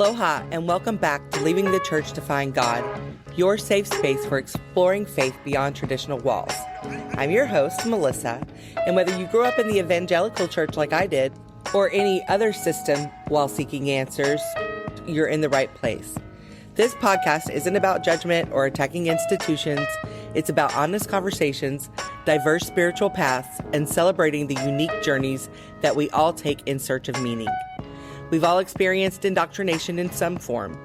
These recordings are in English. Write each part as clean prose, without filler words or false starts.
Aloha, and welcome back to Leaving the Church to Find God, your safe space for exploring faith beyond traditional walls. I'm your host, Melissa, and whether you grew up in the evangelical church like I did, or any other system while seeking answers, you're in the right place. This podcast isn't about judgment or attacking institutions. It's about honest conversations, diverse spiritual paths, and celebrating the unique journeys that we all take in search of meaning. We've all experienced indoctrination in some form,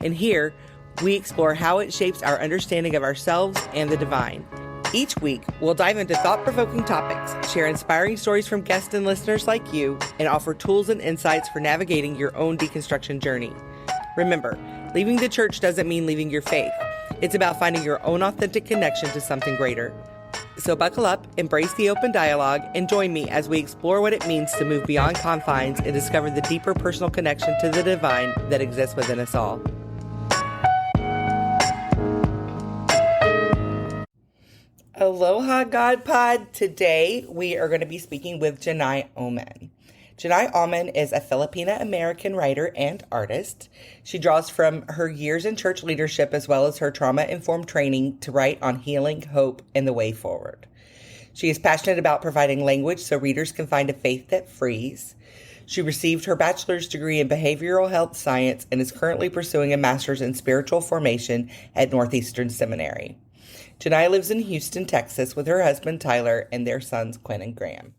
and here we explore how it shapes our understanding of ourselves and the divine. Each week, we'll dive into thought-provoking topics, share inspiring stories from guests and listeners like you, and offer tools and insights for navigating your own deconstruction journey. Remember, leaving the church doesn't mean leaving your faith. It's about finding your own authentic connection to something greater. So buckle up, embrace the open dialogue, and join me as we explore what it means to move beyond confines and discover the deeper personal connection to the divine that exists within us all. Aloha, God Pod. Today, we are going to be speaking with Janai Oman. Janai Oman is a Filipino-American writer and artist. She draws from her years in church leadership as well as her trauma-informed training to write on healing, hope, and the way forward. She is passionate about providing language so readers can find a faith that frees. She received her bachelor's degree in behavioral health science and is currently pursuing a master's in spiritual formation at Northeastern Seminary. Janai lives in Houston, Texas with her husband Tyler and their sons Quinn and Graham.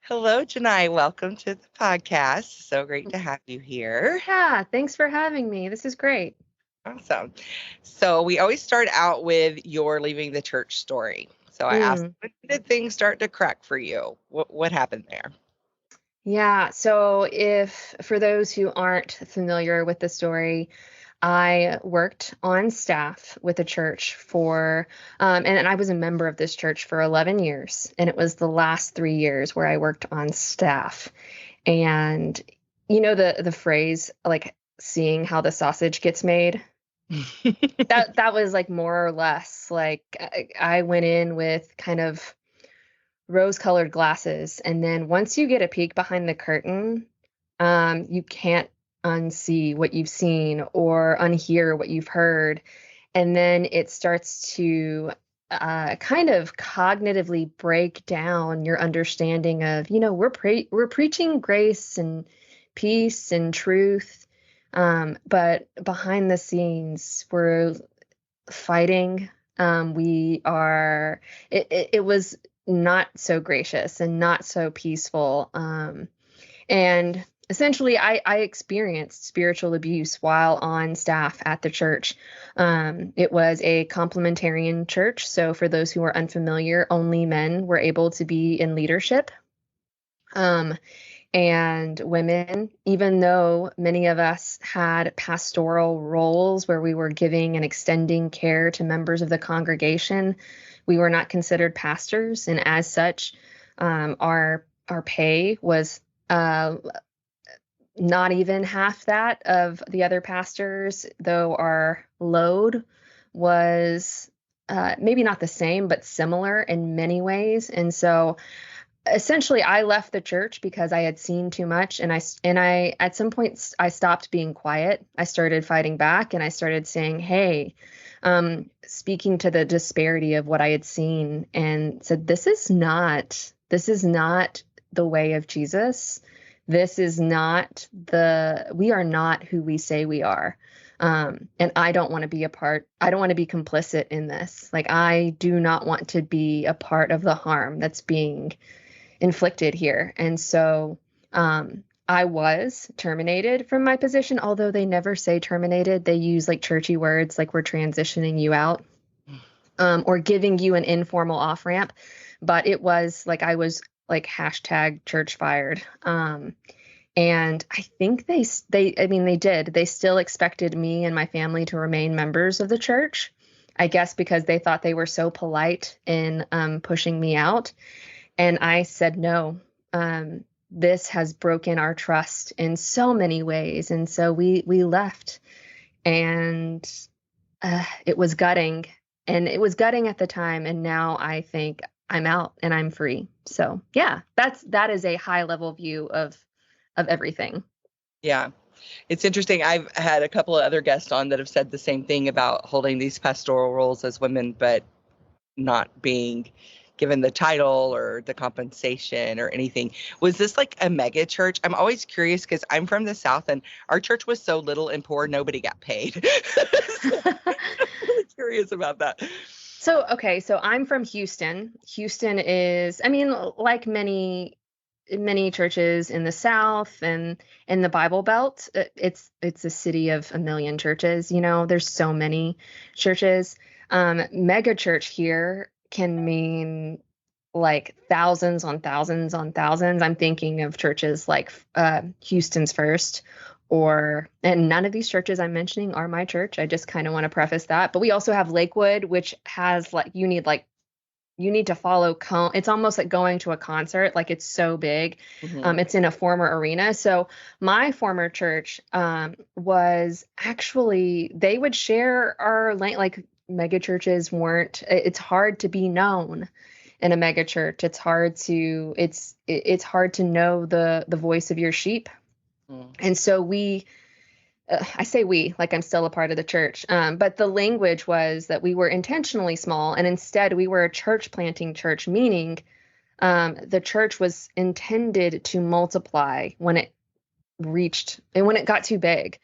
Hello, Janai. Welcome to the podcast. So great to have you here. Yeah, thanks for having me. This is great. Awesome. So we always start out with your leaving the church story. So I asked, when did things start to crack for you? What happened there? Yeah, so for those who aren't familiar with the story, I worked on staff with a church and I was a member of this church for 11 years. And it was the last 3 years where I worked on staff. And you know, the phrase, like, seeing how the sausage gets made, that was like more or less like I went in with kind of rose-colored glasses. And then once you get a peek behind the curtain, you can't unsee what you've seen or unhear what you've heard. And then it starts to kind of cognitively break down your understanding of, you know, we're preaching grace and peace and truth. But behind the scenes, we're fighting. It was not so gracious and not so peaceful. And essentially, I experienced spiritual abuse while on staff at the church. It was a complementarian church. So for those who are unfamiliar, only men were able to be in leadership. And women, even though many of us had pastoral roles where we were giving and extending care to members of the congregation, we were not considered pastors. And as such, our pay was not even half that of the other pastors, though our load was maybe not the same, but similar in many ways. And so essentially I left the church because I had seen too much. And I at some point I stopped being quiet. I started fighting back and I started saying, hey, speaking to the disparity of what I had seen, and said, this is not the way of Jesus. This is not we are not who we say we are. And I don't want to be I don't want to be complicit in this. Like, I do not want to be a part of the harm that's being inflicted here. And so, I was terminated from my position, although they never say terminated. They use like churchy words, like we're transitioning you out, or giving you an informal off ramp. But it was like, I was like hashtag church fired. And I think they did. They still expected me and my family to remain members of the church, I guess, because they thought they were so polite in pushing me out. And I said, no, this has broken our trust in so many ways. And so we left, and it was gutting, and it was gutting at the time. And now I think I'm out and I'm free. So yeah, that is a high level view of everything. Yeah. It's interesting. I've had a couple of other guests on that have said the same thing about holding these pastoral roles as women, but not being given the title or the compensation or anything. Was this like a mega church? I'm always curious because I'm from the South and our church was so little and poor, nobody got paid. So I'm really curious about that. So, okay, so I'm from Houston. Houston is, I mean, like many churches in the South and in the Bible Belt, it's a city of a million churches. You know, there's so many churches. Mega church here can mean like thousands on thousands on thousands. I'm thinking of churches like Houston's First, and none of these churches I'm mentioning are my church. I just kind of want to preface that. But we also have Lakewood, which has you need to follow it's almost like going to a concert, like it's so big. It's in a former arena. So my former church was actually, they would share our like mega churches weren't, it's hard to be known in a mega church. It's hard to know the voice of your sheep. And so I say we, like I'm still a part of the church, but the language was that we were intentionally small, and instead we were a church planting church, meaning the church was intended to multiply when it got too big.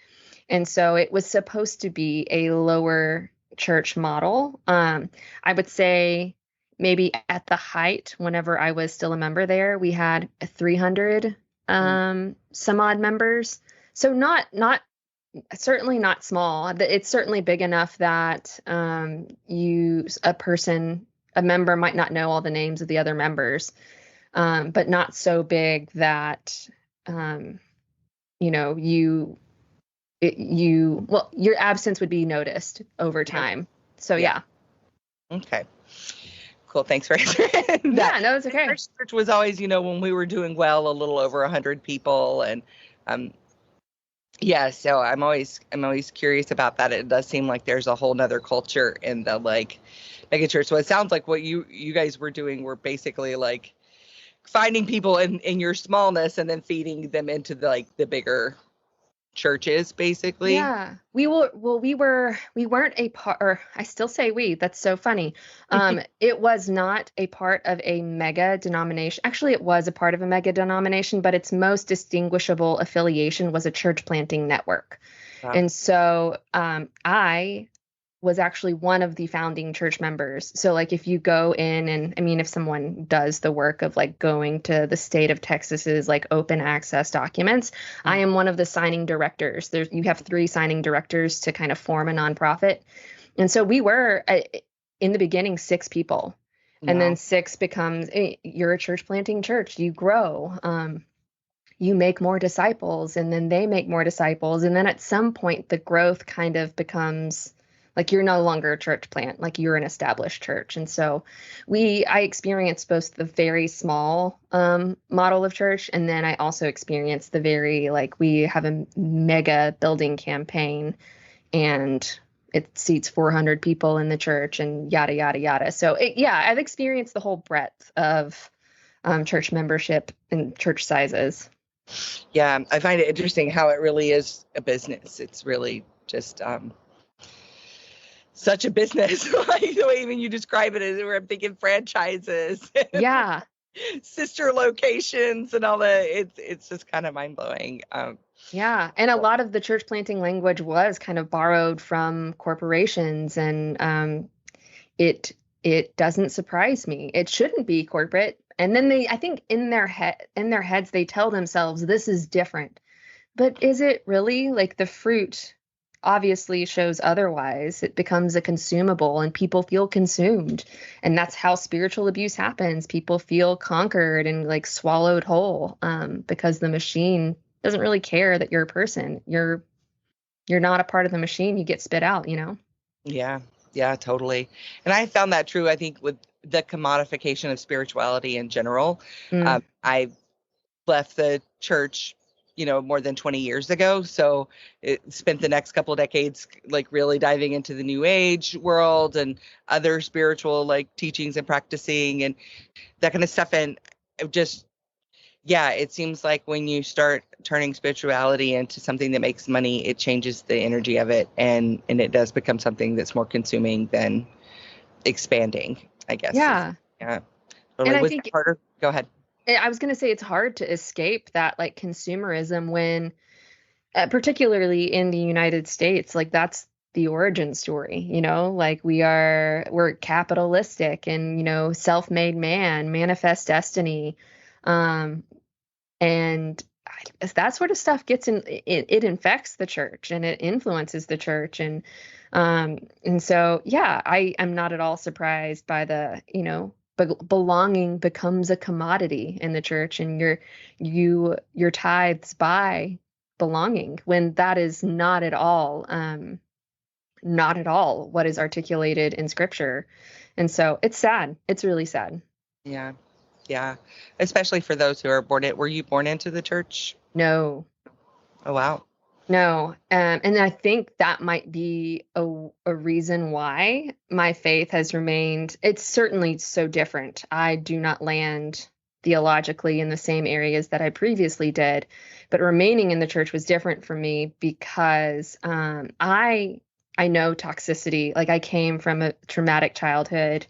And so it was supposed to be a lower church model. I would say maybe at the height, whenever I was still a member there, we had 300 some odd members. So certainly not small. It's certainly big enough that a member might not know all the names of the other members, but not so big that your absence would be noticed over time. So yeah. Okay. Cool. Thanks for answering that. Yeah, no, it's okay. Our church was always, when we were doing well, a little over 100 people, and yeah, so I'm always curious about that. It does seem like there's a whole nother culture in the like mega church. So it sounds like what you guys were doing were basically like finding people in your smallness and then feeding them into the bigger churches, basically. Yeah, we weren't a part, or I still say we, that's so funny. It was not a part of a mega denomination. Actually, it was a part of a mega denomination, but its most distinguishable affiliation was a church planting network. Wow. And so I was actually one of the founding church members. So like if you go in and I mean, if someone does the work of like going to the state of Texas's like open access documents, I am one of the signing directors. You have 3 signing directors to kind of form a nonprofit. And so we were in the beginning 6 people. Wow. And then 6 becomes, you're a church planting church. You grow. You make more disciples, and then they make more disciples. And then at some point the growth kind of becomes like you're no longer a church plant, like you're an established church. And so I experienced both the very small model of church, and then I also experienced the very, like, we have a mega building campaign and it seats 400 people in the church and yada, yada, yada. So I've experienced the whole breadth of church membership and church sizes. Yeah, I find it interesting how it really is a business. It's really just such a business, like the way even you describe it, is where I'm thinking franchises, yeah, sister locations, and all that. It's just kind of mind blowing. Yeah, and a lot of the church planting language was kind of borrowed from corporations, and it doesn't surprise me. It shouldn't be corporate, and then I think in their heads they tell themselves this is different, but is it really? Like the fruit obviously shows otherwise. It becomes a consumable and people feel consumed. And that's how spiritual abuse happens. People feel conquered and like swallowed whole because the machine doesn't really care that you're a person. You're not a part of the machine. You get spit out, Yeah, totally. And I found that true, I think, with the commodification of spirituality in general. I left the church more than 20 years ago. So it spent the next couple of decades, like really diving into the new age world and other spiritual like teachings and practicing and that kind of stuff. And just, Yeah, it seems like when you start turning spirituality into something that makes money, it changes the energy of it, and it does become something that's more consuming than expanding, I guess. Yeah. Yeah. And Totally. I Was it think harder? Go ahead. I was going to say it's hard to escape that like consumerism when, particularly in the United States, like that's the origin story, like we're capitalistic and, self-made man, manifest destiny. Um, and that sort of stuff gets in, it infects the church and it influences the church. And so, yeah, I'm not at all surprised by the, belonging becomes a commodity in the church, and your tithes by belonging, when that is not at all what is articulated in scripture. And so it's sad. It's really sad. Yeah. Yeah. Especially for those who are were you born into the church? No. Oh, wow. No, and I think that might be a reason why my faith has remained. It's certainly so different. I do not land theologically in the same areas that I previously did, but remaining in the church was different for me because I know toxicity. Like I came from a traumatic childhood,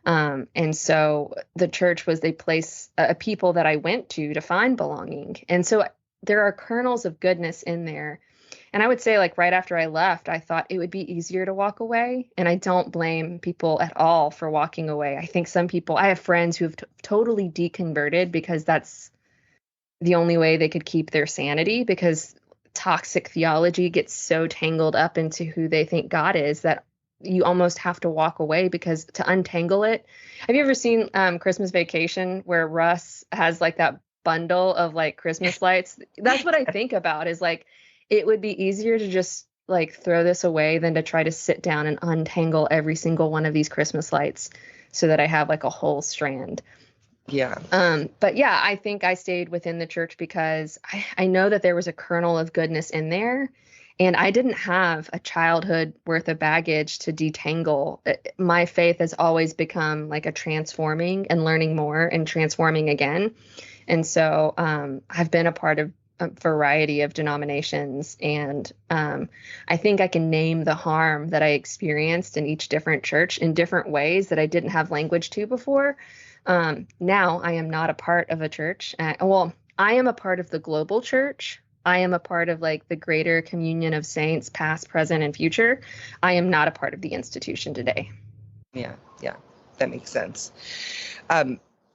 and so the church was a place, a people that I went to find belonging, and so there are kernels of goodness in there. And I would say, like, right after I left, I thought it would be easier to walk away. And I don't blame people at all for walking away. I think some people, I have friends who have totally deconverted because that's the only way they could keep their sanity, because toxic theology gets so tangled up into who they think God is that you almost have to walk away, because to untangle it. Have you ever seen Christmas Vacation, where Russ has like that bundle of like Christmas lights? That's what I think about, is like it would be easier to just like throw this away than to try to sit down and untangle every single one of these Christmas lights so that I have like a whole strand. Yeah. But yeah, I think I stayed within the church because I know that there was a kernel of goodness in there, and I didn't have a childhood worth of baggage to detangle. My faith has always become like a transforming and learning more and transforming again. And so I've been a part of a variety of denominations, and I think I can name the harm that I experienced in each different church in different ways that I didn't have language to before. Now I am not a part of a church. Well, I am a part of the global church. I am a part of like the greater communion of saints, past, present, and future. I am not a part of the institution today. Yeah. Yeah. That makes sense.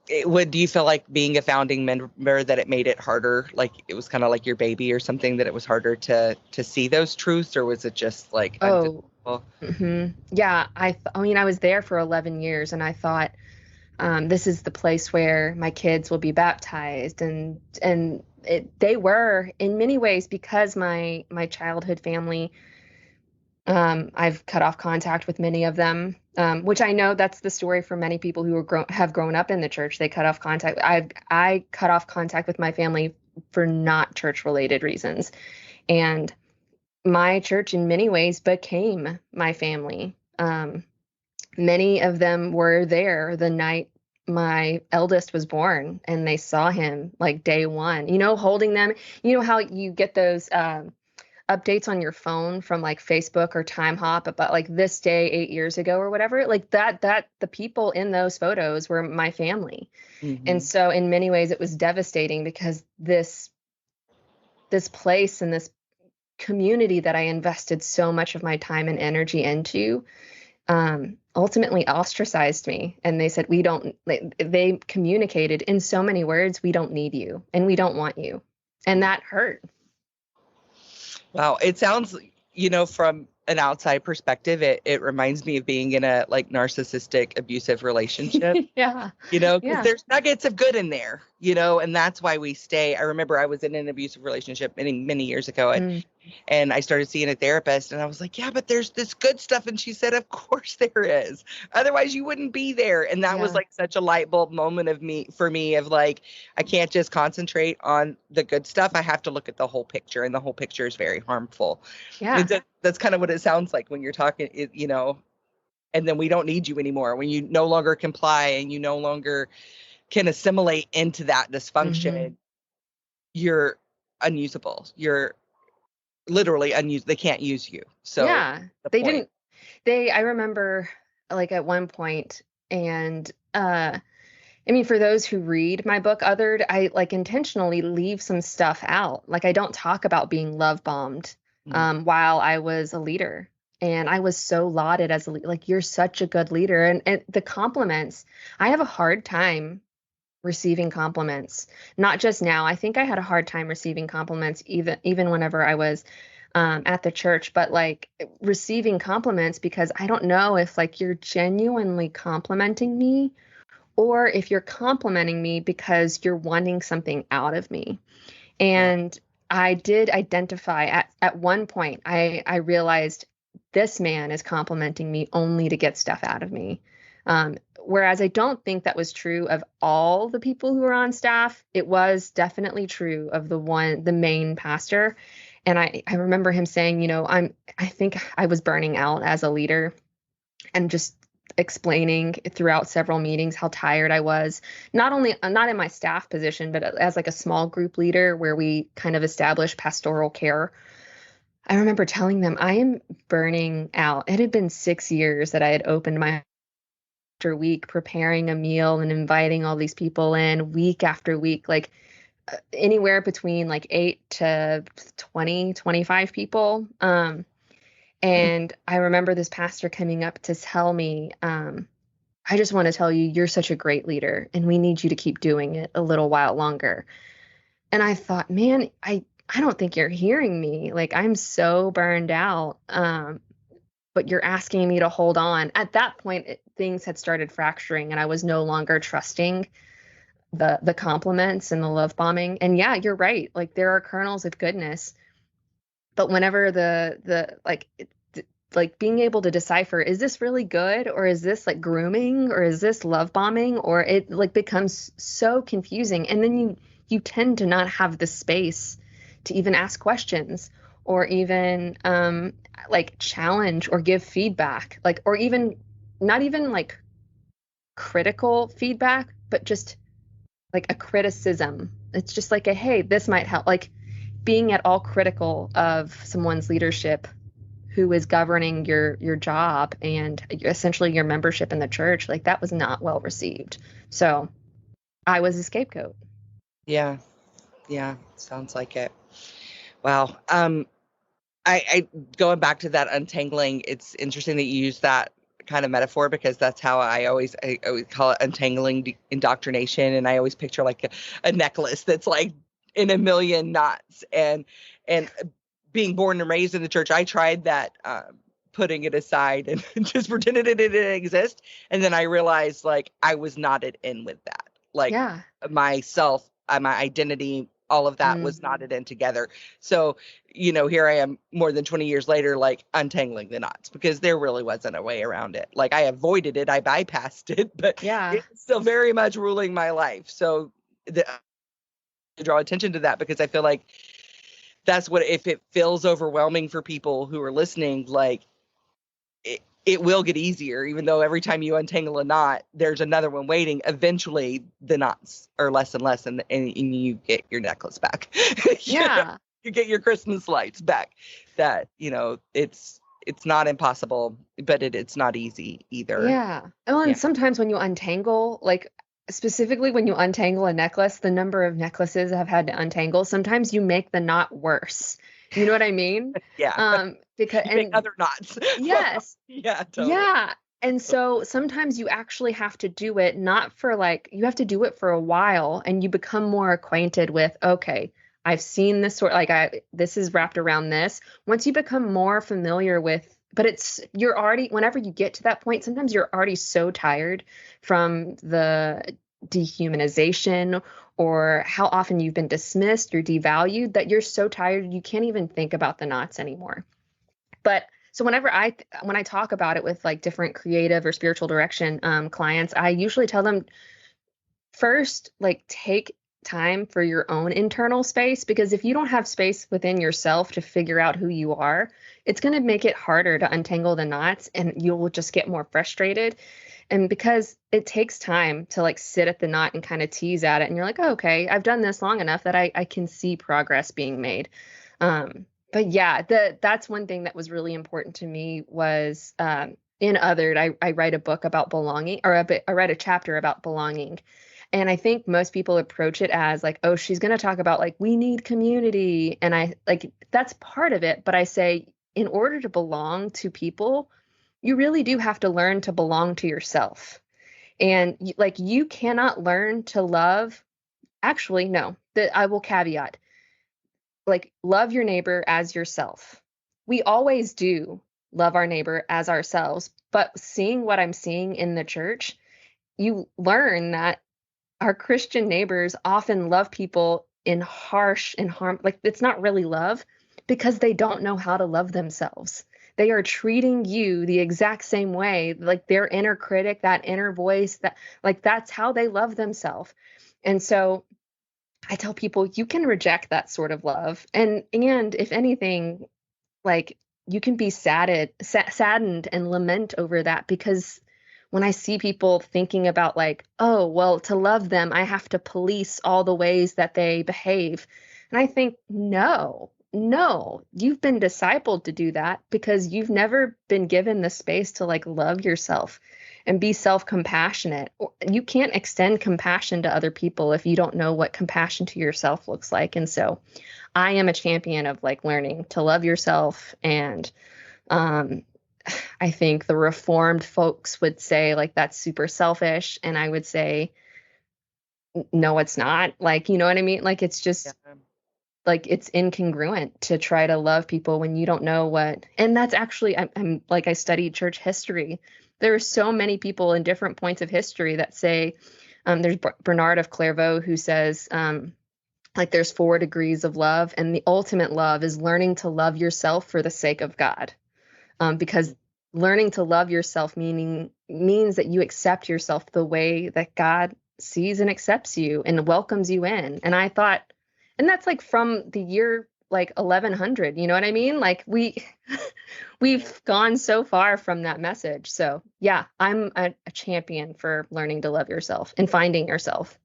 Do you feel like being a founding member that it made it harder? Like it was kind of like your baby or something, that it was harder to see those truths, or was it just like undeniable? Yeah. I mean, I was there for 11 years, and I thought, this is the place where my kids will be baptized, and they were in many ways, because my childhood family, I've cut off contact with many of them, which I know that's the story for many people who have grown up in the church. They cut off contact. I cut off contact with my family for not church related reasons, and my church in many ways became my family. Many of them were there the night my eldest was born, and they saw him like day one, holding them. You know how you get those updates on your phone from like Facebook or Time Hop about like this day 8 years ago or whatever, like that the people in those photos were my family. Mm-hmm. And so in many ways it was devastating, because this place and this community that I invested so much of my time and energy into ultimately ostracized me. And they said, they communicated in so many words, we don't need you and we don't want you. And that hurt. Wow. It sounds, from an outside perspective, it reminds me of being in a like narcissistic, abusive relationship. Yeah. Because there's nuggets of good in there, and that's why we stay. I remember I was in an abusive relationship many years ago, and I started seeing a therapist, and I was like, yeah, but there's this good stuff. And she said, of course there is. Otherwise you wouldn't be there. And that was like such a light bulb moment for me of like, I can't just concentrate on the good stuff. I have to look at the whole picture, and the whole picture is very harmful. Yeah. That's kind of what it sounds like when you're talking, and then we don't need you anymore when you no longer comply and you no longer can assimilate into that dysfunction. you're unusable. You're literally unused. They can't use you. So Yeah, the they point. didn't. I remember like at one point, and I mean, for those who read my book, I like intentionally leave some stuff out. Like I don't talk about being love bombed Mm. while I was a leader. And I was so lauded as like, you're such a good leader. And the compliments, I have a hard time receiving compliments. Not just now. I think I had a hard time receiving compliments even whenever I was at the church, but like receiving compliments because I don't know if like you're genuinely complimenting me or if you're complimenting me because you're wanting something out of me. Yeah. And I did identify at one point, I realized this man is complimenting me only to get stuff out of me. Whereas I don't think that was true of all the people who were on staff. It was definitely true of the main pastor. And I remember him saying, I think I was burning out as a leader and just explaining throughout several meetings how tired I was, not in my staff position, but as like a small group leader where we kind of establish pastoral care. I remember telling them I am burning out. It had been 6 years that I had opened my after week preparing a meal and inviting all these people in week after week, like anywhere between like 8 to 20, 25 people. And I remember this pastor coming up to tell me, I just want to tell you, you're such a great leader and we need you to keep doing it a little while longer. And I thought, man, I don't think you're hearing me. Like I'm so burned out. But you're asking me to hold on. At that point, things had started fracturing and I was no longer trusting the compliments and the love bombing. And yeah, you're right. Like there are kernels of goodness. But whenever like being able to decipher, is this really good or is this like grooming or is this love bombing, or it like becomes so confusing, and then you tend to not have the space to even ask questions or even like challenge or give feedback, like, or even not even like critical feedback, but just like a criticism. It's just like a, hey, this might help, like being at all critical of someone's leadership who is governing your job and essentially your membership in the church. Like that was not well received. So I was a scapegoat. Yeah. Yeah. Sounds like it. Wow. I going back to that untangling, it's interesting that you use that kind of metaphor because that's how I always call it untangling indoctrination. And I always picture like a necklace that's like in a million knots, and being born and raised in the church, I tried that, putting it aside and just pretended it didn't exist. And then I realized like I was knotted in with that. Like Yeah. myself, my identity, all of that was knotted in together. So, here I am more than 20 years later, like untangling the knots because there really wasn't a way around it. Like I avoided it, I bypassed it, but Yeah. it's still very much ruling my life. So to draw attention to that, because I feel like that's what, if it feels overwhelming for people who are listening, like it will get easier, even though every time you untangle a knot, there's another one waiting. Eventually the knots are less and less, and you get your necklace back. Yeah. You get your Christmas lights back. That, it's not impossible, but it's not easy either. Yeah. Oh, and Yeah. sometimes when you untangle, like specifically when you untangle a necklace, the number of necklaces I've had to untangle, sometimes you make the knot worse. You know what I mean? Yeah. Because You make other knots. yes. Yeah, totally. Yeah. And so sometimes you actually have to do it not for like, you have to do it for a while and you become more acquainted with, okay, I've seen this sort, like this is wrapped around this. Once you become more familiar with, but you're already, whenever you get to that point, sometimes you're already so tired from the dehumanization or how often you've been dismissed or devalued that you're so tired you can't even think about the knots anymore. But so when I talk about it with like different creative or spiritual direction clients, I usually tell them first, like take time for your own internal space, because if you don't have space within yourself to figure out who you are, it's going to make it harder to untangle the knots and you'll just get more frustrated. And because it takes time to like sit at the knot and kind of tease at it, and you're like, oh, okay, I've done this long enough that I can see progress being made. But yeah, that's one thing that was really important to me was in Othered, I write a book about belonging, or I write a chapter about belonging. And I think most people approach it as like, oh, she's going to talk about like, we need community. And I like, that's part of it. But I say, in order to belong to people, you really do have to learn to belong to yourself. And like, you cannot learn to love. Actually, no, that I will caveat, like, love your neighbor as yourself. We always do love our neighbor as ourselves. But seeing what I'm seeing in the church, you learn that our Christian neighbors often love people in harsh and harm, like it's not really love because they don't know how to love themselves. They are treating you the exact same way, like their inner critic, that inner voice, that like that's how they love themselves. And so I tell people you can reject that sort of love. And if anything, like you can be saddened and lament over that, because when I see people thinking about like, oh, well, to love them, I have to police all the ways that they behave. And I think, no, you've been discipled to do that because you've never been given the space to like love yourself and be self-compassionate. You can't extend compassion to other people if you don't know what compassion to yourself looks like. And so I am a champion of like learning to love yourself. And I think the Reformed folks would say like that's super selfish. And I would say, no, it's not. Like, you know what I mean? Like, it's just like it's incongruent to try to love people when you don't know what. And that's actually, I'm like, I studied church history. There are so many people in different points of history that say, there's Bernard of Clairvaux who says, like there's 4 degrees of love, and the ultimate love is learning to love yourself for the sake of God. Because learning to love yourself means that you accept yourself the way that God sees and accepts you and welcomes you in. And I thought, and that's like from the year like 1100, you know what I mean? Like we've gone so far from that message. So yeah, I'm a champion for learning to love yourself and finding yourself.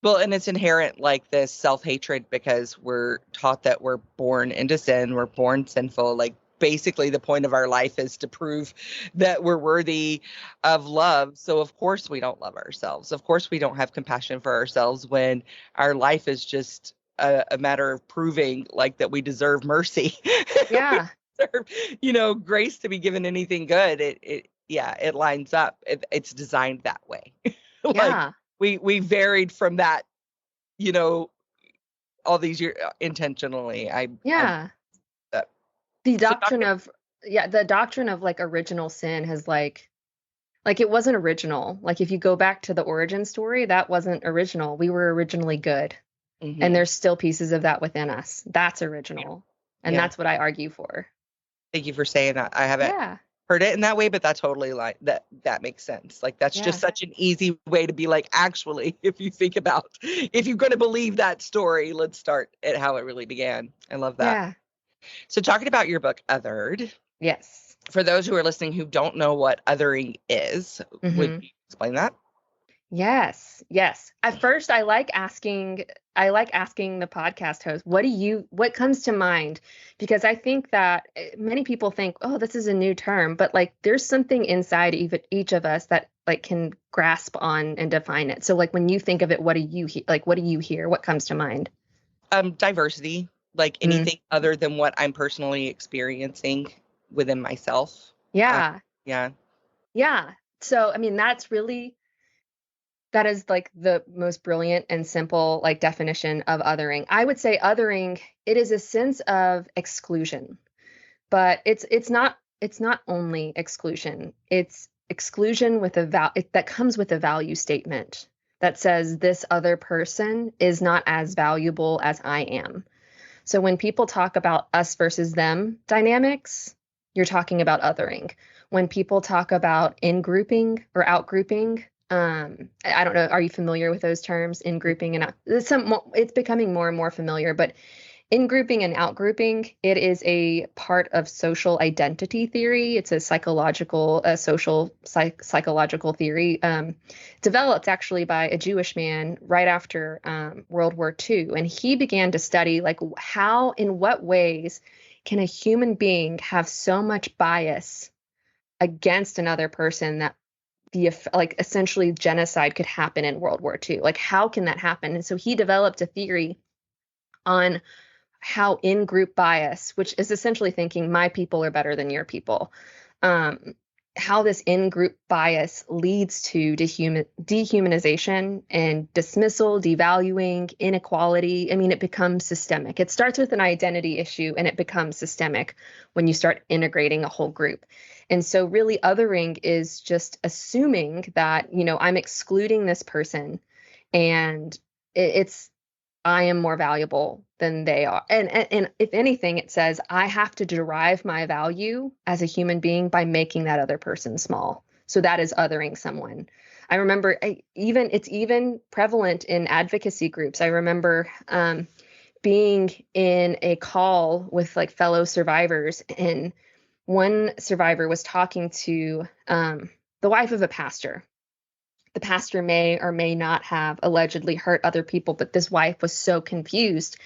Well, and it's inherent like this self-hatred because we're taught that we're born into sin, we're born sinful. Like basically the point of our life is to prove that we're worthy of love. So of course we don't love ourselves. Of course we don't have compassion for ourselves when our life is just a matter of proving like that we deserve mercy. Yeah. We deserve, grace to be given anything good. It lines up. It's designed that way. Like, yeah. We varied from that, all these years intentionally. The doctrine of like original sin has like it wasn't original. Like if you go back to the origin story, that wasn't original. We were originally good. Mm-hmm. And there's still pieces of that within us. That's original. And that's what I argue for. Thank you for saying that. I haven't heard it in that way, but that totally that makes sense. Like that's just such an easy way to be like, actually, if you think about, if you're going to believe that story, let's start at how it really began. I love that. Yeah. So talking about your book, Othered. Yes. For those who are listening who don't know what othering is, would you explain that? Yes. At first, I like asking the podcast host, what comes to mind? Because I think that many people think, oh, this is a new term, but like there's something inside each of us that like can grasp on and define it. So like when you think of it, what do you hear? What comes to mind? Diversity, like anything other than what I'm personally experiencing within myself. Yeah. Yeah. So, I mean, that is like the most brilliant and simple like definition of othering. I would say othering, it is a sense of exclusion, but it's not only exclusion. It's exclusion with that comes with a value statement that says this other person is not as valuable as I am. So when people talk about us versus them dynamics, you're talking about othering. When people talk about in-grouping or out-grouping, I don't know, are you familiar with those terms, in-grouping and out? It's becoming more and more familiar, but In-grouping and out-grouping, it is a part of social identity theory. It's a psychological theory, developed actually by a Jewish man right after World War II. And he began to study like in what ways can a human being have so much bias against another person that like essentially genocide could happen in World War II. Like, how can that happen? And so he developed a theory on how in-group bias, which is essentially thinking my people are better than your people, how this in-group bias leads to dehumanization and dismissal, devaluing, inequality. I mean, it becomes systemic. It starts with an identity issue and it becomes systemic when you start integrating a whole group. And so really othering is just assuming that, I'm excluding this person and it's I am more valuable than they are. And if anything, it says I have to derive my value as a human being by making that other person small. So that is othering someone. I remember it's even prevalent in advocacy groups. I remember being in a call with like fellow survivors, and one survivor was talking to the wife of a pastor. The pastor may or may not have allegedly hurt other people, but this wife was so confused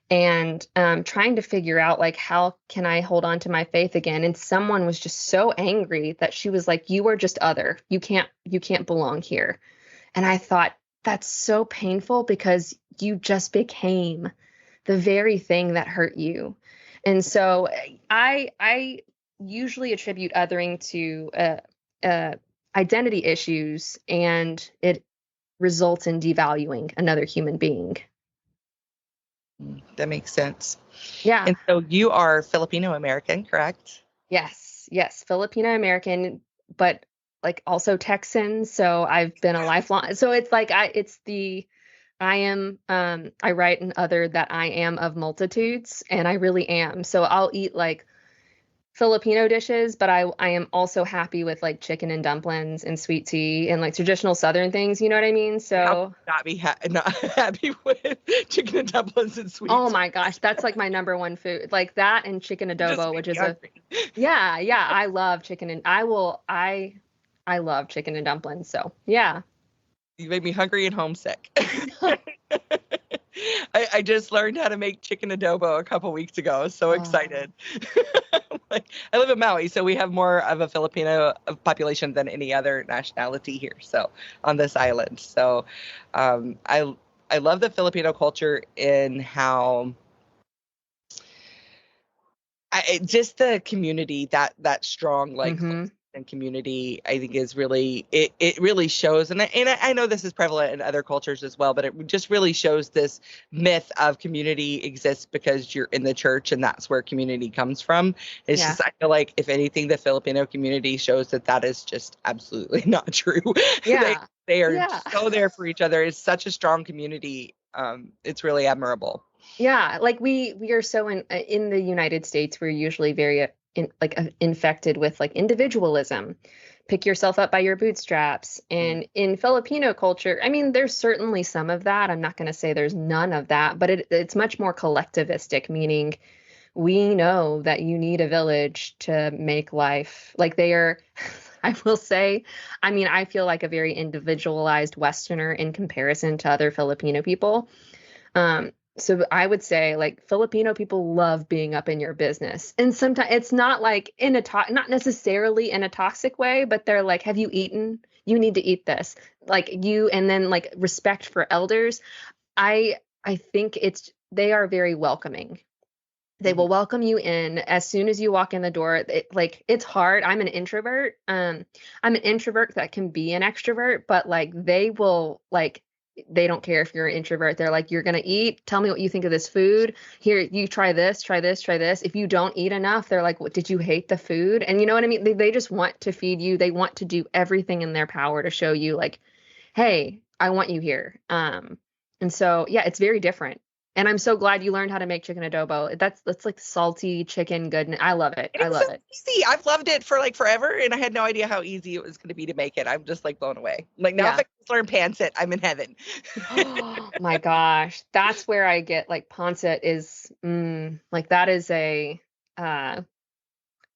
and trying to figure out, like, how can I hold on to my faith again? And someone was just so angry that she was like, you are just other. You can't belong here. And I thought, that's so painful because you just became the very thing that hurt you. And so I usually attribute othering to identity issues, and it results in devaluing another human being. That makes sense. Yeah. And so you are Filipino-American, correct? Yes. Filipino-American, but like also Texan. So I've been a lifelong. So it's like I write in other that I am of multitudes, and I really am. So I'll eat like Filipino dishes, but I am also happy with like chicken and dumplings and sweet tea and like traditional Southern things. You know what I mean? So not happy with chicken and dumplings and sweet. Oh my gosh, that's like my number one food, like that and chicken adobo, which is yeah. I love chicken and I love chicken and dumplings. So yeah. You made me hungry and homesick. I just learned how to make chicken adobo a couple weeks ago. So excited. I live in Maui, so we have more of a Filipino population than any other nationality here. So on this island. So I love the Filipino culture in how just the community, that strong, like, and community, I think is really, it really shows. And I know this is prevalent in other cultures as well, but it just really shows this myth of community exists because you're in the church and that's where community comes from. It's just, I feel like if anything, the Filipino community shows that is just absolutely not true. Yeah. They are so there for each other. It's such a strong community. It's really admirable. Yeah. Like we are so in the United States, we're usually very infected with like individualism, pick yourself up by your bootstraps. And in Filipino culture, I mean, there's certainly some of that. I'm not going to say there's none of that, but it's much more collectivistic, meaning we know that you need a village to make life. Like they are, I will say, I mean, I feel like a very individualized Westerner in comparison to other Filipino people. So I would say like Filipino people love being up in your business. And sometimes it's not like not necessarily in a toxic way, but they're like, have you eaten? You need to eat this. And then like respect for elders. I think they are very welcoming. They will welcome you in as soon as you walk in the door. It's hard. I'm an introvert. I'm an introvert that can be an extrovert, but like they will they don't care if you're an introvert. They're like, you're going to eat. Tell me what you think of this food. Here, you try this, try this, try this. If you don't eat enough, they're like, what, did you hate the food? And you know what I mean? They just want to feed you. They want to do everything in their power to show you like, hey, I want you here. And so, yeah, it's very different. And I'm so glad you learned how to make chicken adobo. That's like salty chicken goodness. I love it. It I is love so it. easy. I've loved it for like forever, and I had no idea how easy it was going to be to make it. I'm just like blown away. Like now, if Yeah. I can just learn pancit, I'm in heaven. Oh my gosh. That's where I get like pancit is like that is a uh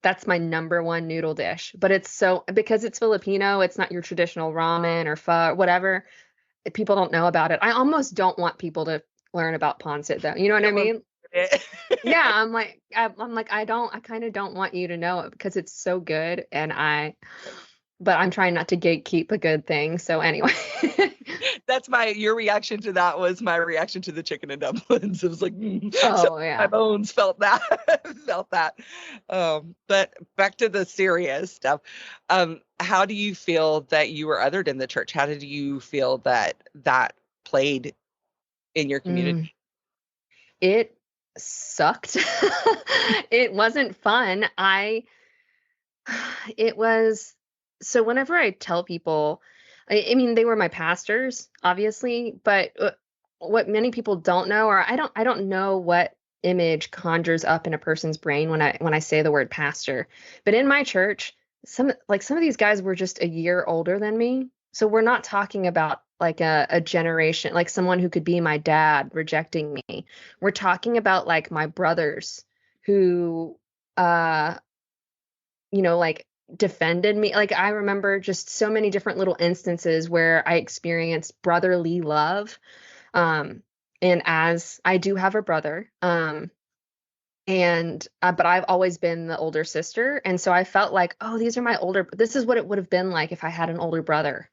that's my number one noodle dish. But it's so because it's Filipino, it's not your traditional ramen or pho, whatever. People don't know about it. I almost don't want people to learn about pancit though. You know what I Don't want mean? it. Yeah, I'm like I kind of don't want you to know it because it's so good but I'm trying not to gatekeep a good thing. So anyway. That's your reaction to that was my reaction to the chicken and dumplings. It was like, so Oh my yeah. bones felt that, felt that. But back to the serious stuff. How do you feel that you were othered in the church? How did you feel that played in your community? Mm, it sucked. It wasn't fun. It was so whenever I tell people, I mean, they were my pastors, obviously, but what many people don't know, or I don't know what image conjures up in a person's brain when I say the word pastor. But in my church, some of these guys were just a year older than me. So we're not talking about like a generation, like someone who could be my dad rejecting me. We're talking about like my brothers who uh like defended me. Like I remember just so many different little instances where I experienced brotherly love. Um, and as I do have a brother, and but I've always been the older sister, and so I felt like, oh, this is what it would have been like if I had an older brother.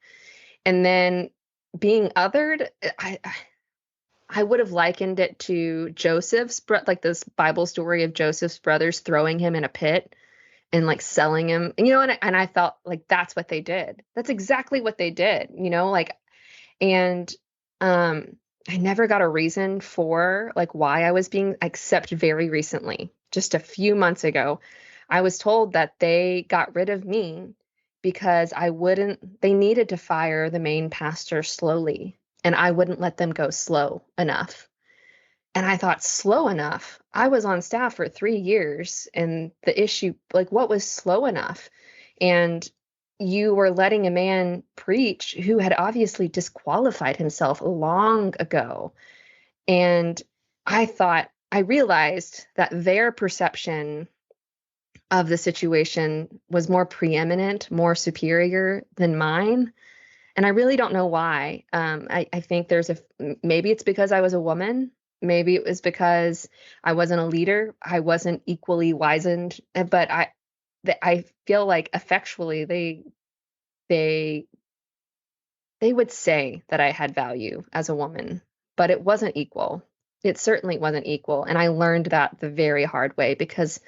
And then being othered, I would have likened it to like this Bible story of Joseph's brothers throwing him in a pit and like selling him. And I felt like that's what they did. That's exactly what they did, like and um I never got a reason for like why I was being except very recently. Just a few months ago, I was told that they got rid of me because they needed to fire the main pastor slowly and I wouldn't let them go slow enough. And I thought, slow enough? I was on staff for 3 years, and the issue, like, what was slow enough? And you were letting a man preach who had obviously disqualified himself long ago. And I realized that their perception of the situation was more preeminent, more superior than mine. And I really don't know why. I think maybe it's because I was a woman. Maybe it was because I wasn't a leader. I wasn't equally wizened. But I feel like effectually they they would say that I had value as a woman, but it wasn't equal. It certainly wasn't equal. And I learned that the very hard way because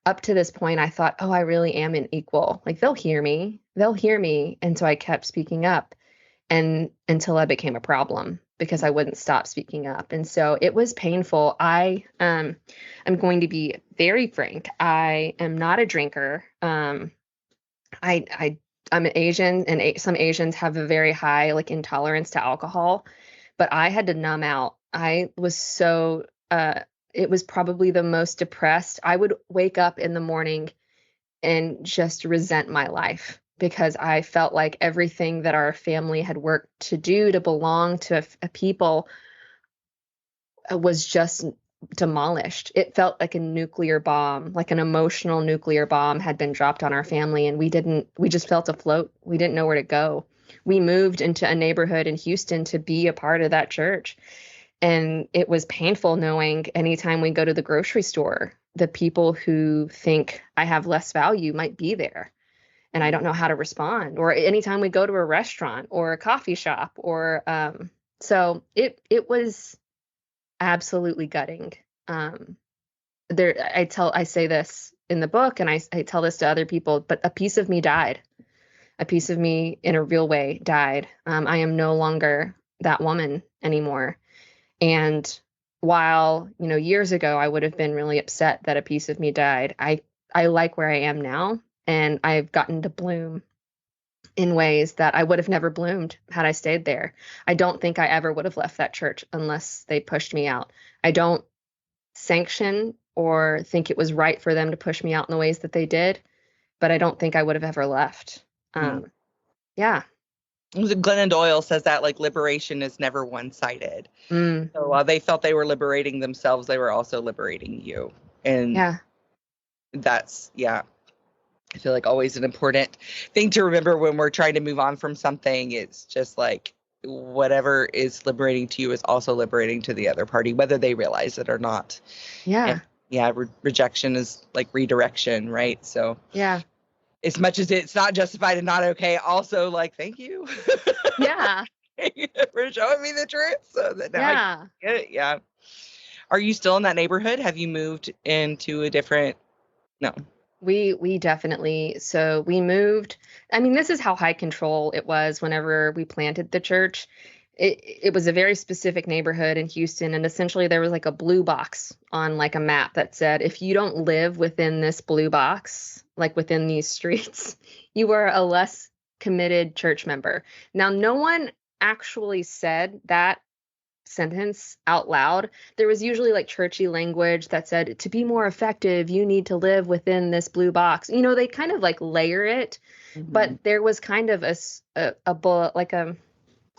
up to this point, I thought, oh, I really am an equal. Like they'll hear me. They'll hear me. And so I kept speaking up and until I became a problem because I wouldn't stop speaking up. And so it was painful. I'm going to be very frank. I am not a drinker. I'm an Asian, and some Asians have a very high like intolerance to alcohol, but I had to numb out. I was so it was probably the most depressed. I would wake up in the morning and just resent my life because I felt like everything that our family had worked to do to belong to a people was just demolished. It felt like a nuclear bomb, like an emotional nuclear bomb had been dropped on our family, and we just felt afloat. We didn't know where to go. We moved into a neighborhood in Houston to be a part of that church. And it was painful knowing anytime we go to the grocery store, the people who think I have less value might be there. And I don't know how to respond. Or anytime we go to a restaurant or a coffee shop or so it was absolutely gutting. I say this in the book and I tell this to other people, but a piece of me died. A piece of me in a real way died. I am no longer that woman anymore. And while, years ago I would have been really upset that a piece of me died, I like where I am now and I've gotten to bloom. in ways that I would have never bloomed had I stayed there. I don't think I ever would have left that church unless they pushed me out. I don't sanction or think it was right for them to push me out in the ways that they did, but I don't think I would have ever left. Yeah. Glennon Doyle says that like liberation is never one-sided. Mm. So while they felt they were liberating themselves, they were also liberating you. And Yeah. that's, I feel like always an important thing to remember when we're trying to move on from something. It's just like whatever is liberating to you is also liberating to the other party, whether they realize it or not. Yeah. And rejection is like redirection, right? So yeah. As much as it's not justified and not okay, also like, thank you. Yeah. For showing me the truth so that now I can get it. Yeah. Are you still in that neighborhood? Have you moved into a different? No. We definitely, so we moved. I mean, this is how high control it was whenever we planted the church. It was a very specific neighborhood in Houston, and essentially there was like a blue box on like a map that said, if you don't live within this blue box, like within these streets, you are a less committed church member. Now, no one actually said that sentence out loud. There was usually like churchy language that said, to be more effective, you need to live within this blue box. You know, they kind of like layer it, but there was kind of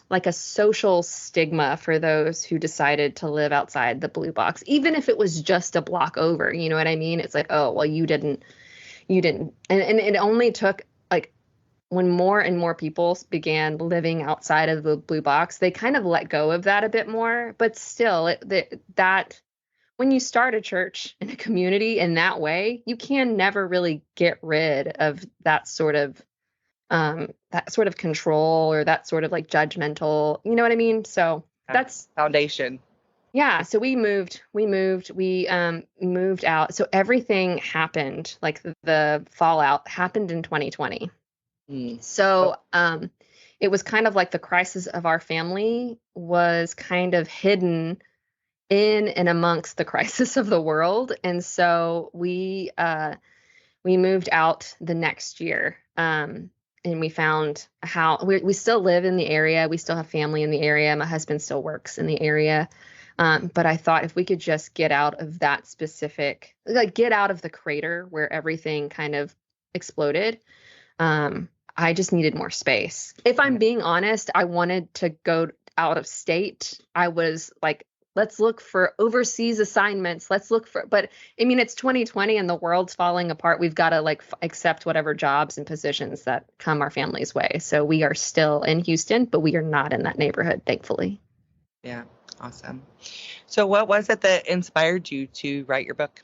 like a social stigma for those who decided to live outside the blue box, even if it was just a block over. You know what I mean? It's like, oh, well, you didn't. And it only took like when more and more people began living outside of the blue box, they kind of let go of that a bit more. But still, that when you start a church in a community in that way, you can never really get rid of that sort of control or that sort of like judgmental, you know what I mean? So that's foundation. Yeah. So we moved out. So everything happened, like the fallout happened in 2020. So it was kind of like the crisis of our family was kind of hidden in and amongst the crisis of the world. And so we moved out the next year. And we found a house. We still live in the area. We still have family in the area. My husband still works in the area. But I thought if we could just get out of that specific, like get out of the crater where everything kind of exploded. I just needed more space. If I'm being honest, I wanted to go out of state. I was like, let's look for overseas assignments. But I mean, it's 2020 and the world's falling apart. We've got to like accept whatever jobs and positions that come our family's way. So we are still in Houston, but we are not in that neighborhood, thankfully. Yeah. Awesome. So what was it that inspired you to write your book?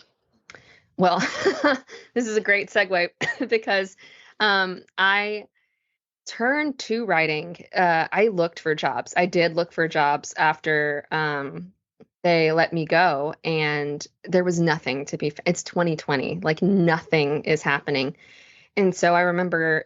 Well, this is a great segue because I turned to writing. I looked for jobs. I did look for jobs after they let me go, and there was nothing to be. It's 2020, like nothing is happening. And so I remember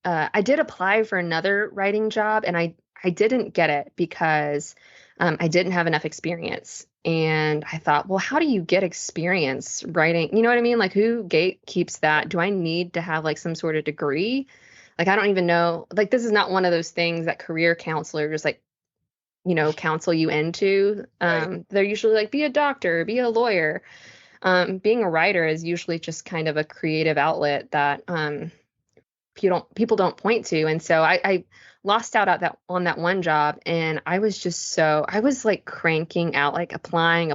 I did apply for another writing job, and I didn't get it because I didn't have enough experience. And I thought, well, how do you get experience writing? You know what I mean? Like, who gatekeeps that? Do I need to have like some sort of degree? Like, I don't even know. Like, this is not one of those things that career counselors like, you know, counsel you into. Right. They're usually like, be a doctor, be a lawyer. Being a writer is usually just kind of a creative outlet that people don't point to. And so I lost out on that one job, and I was like cranking out, like applying.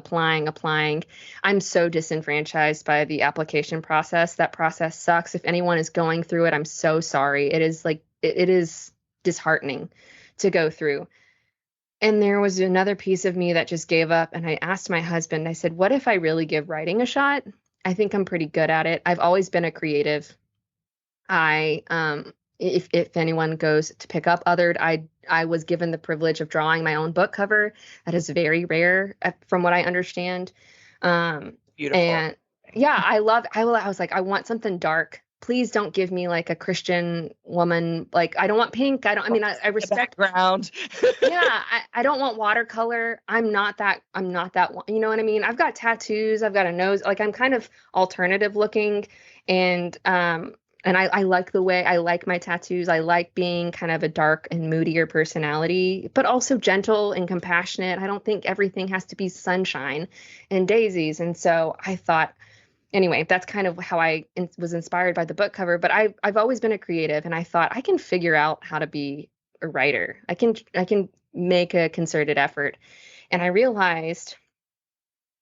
I'm so disenfranchised by the application process. That process sucks. If anyone is going through it, I'm so sorry. It is like it is disheartening to go through. And there was another piece of me that just gave up, and I asked my husband, I said, what if I really give writing a shot? I think I'm pretty good at it. I've always been a creative. If anyone goes to pick up Othered, I was given the privilege of drawing my own book cover. That is very rare from what I understand. Beautiful. And yeah, I was like, I want something dark. Please don't give me like a Christian woman. Like, I don't want pink. I respect background. Yeah. I don't want watercolor. I'm not that one. You know what I mean? I've got tattoos. I've got a nose. Like, I'm kind of alternative looking. And, And I like the way I like my tattoos. I like being kind of a dark and moodier personality, but also gentle and compassionate. I don't think everything has to be sunshine and daisies. And so I thought, anyway, that's kind of how I was inspired by the book cover. But I've always been a creative, and I thought I can figure out how to be a writer. I can make a concerted effort. And I realized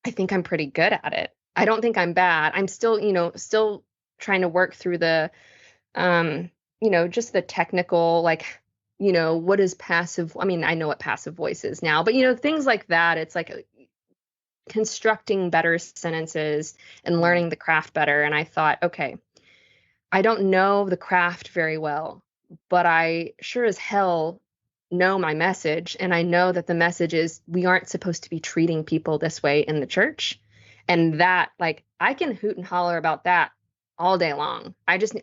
I think I'm pretty good at it. I don't think I'm bad. I'm still, still trying to work through the just the technical, like, what is passive? I mean, I know what passive voice is now, but things like that. It's like constructing better sentences and learning the craft better. And I thought, okay, I don't know the craft very well, but I sure as hell know my message. And I know that the message is we aren't supposed to be treating people this way in the church. And that, like, I can hoot and holler about that all day long.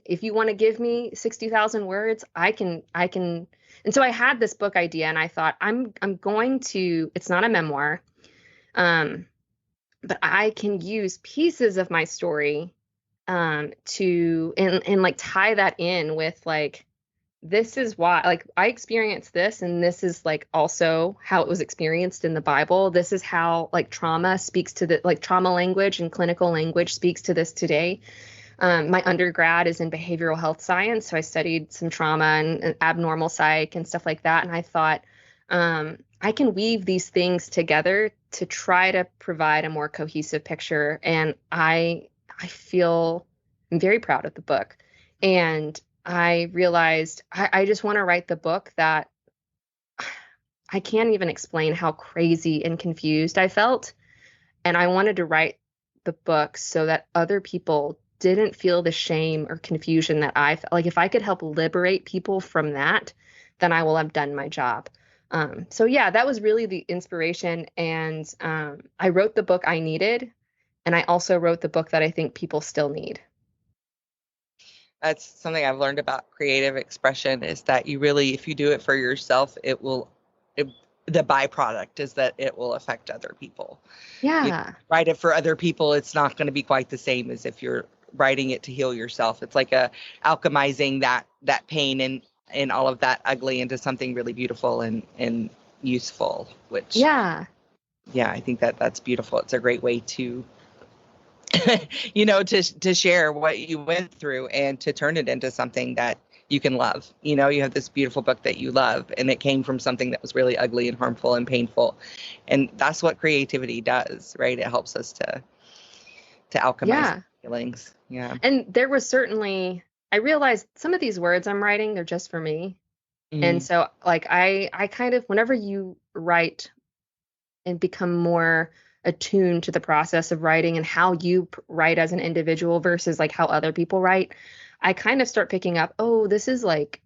If you want to give me 60,000 words, I can. And so I had this book idea, and I thought, I'm going to, it's not a memoir, but I can use pieces of my story to and like tie that in with, like, this is why, like, I experienced this, and this is like also how it was experienced in the Bible. This is how, like, trauma speaks to the, like, trauma language and clinical language speaks to this today. My undergrad is in behavioral health science, so I studied some trauma and abnormal psych and stuff like that. And I thought, I can weave these things together to try to provide a more cohesive picture. And I feel I'm very proud of the book. And I realized I just want to write the book that I can't even explain how crazy and confused I felt. And I wanted to write the book so that other people didn't feel the shame or confusion that I felt. Like, if I could help liberate people from that, then I will have done my job. So yeah, that was really the inspiration. And I wrote the book I needed. And I also wrote the book that I think people still need. That's something I've learned about creative expression, is that you really, if you do it for yourself, the byproduct is that it will affect other people. Yeah. You write it for other people, it's not going to be quite the same as if you're writing it to heal yourself. It's like alchemizing that pain and all of that ugly into something really beautiful and useful, which Yeah. I think that's beautiful. It's a great way to to share what you went through and to turn it into something that you can love. You have this beautiful book that you love, and it came from something that was really ugly and harmful and painful. And that's what creativity does, right? It helps us to alchemize feelings. Yeah. And there was certainly, I realized some of these words I'm writing, they're just for me. Mm-hmm. And so, like, I kind of, whenever you write and become more attuned to the process of writing and how you write as an individual versus like how other people write, I kind of start picking up, oh, this is like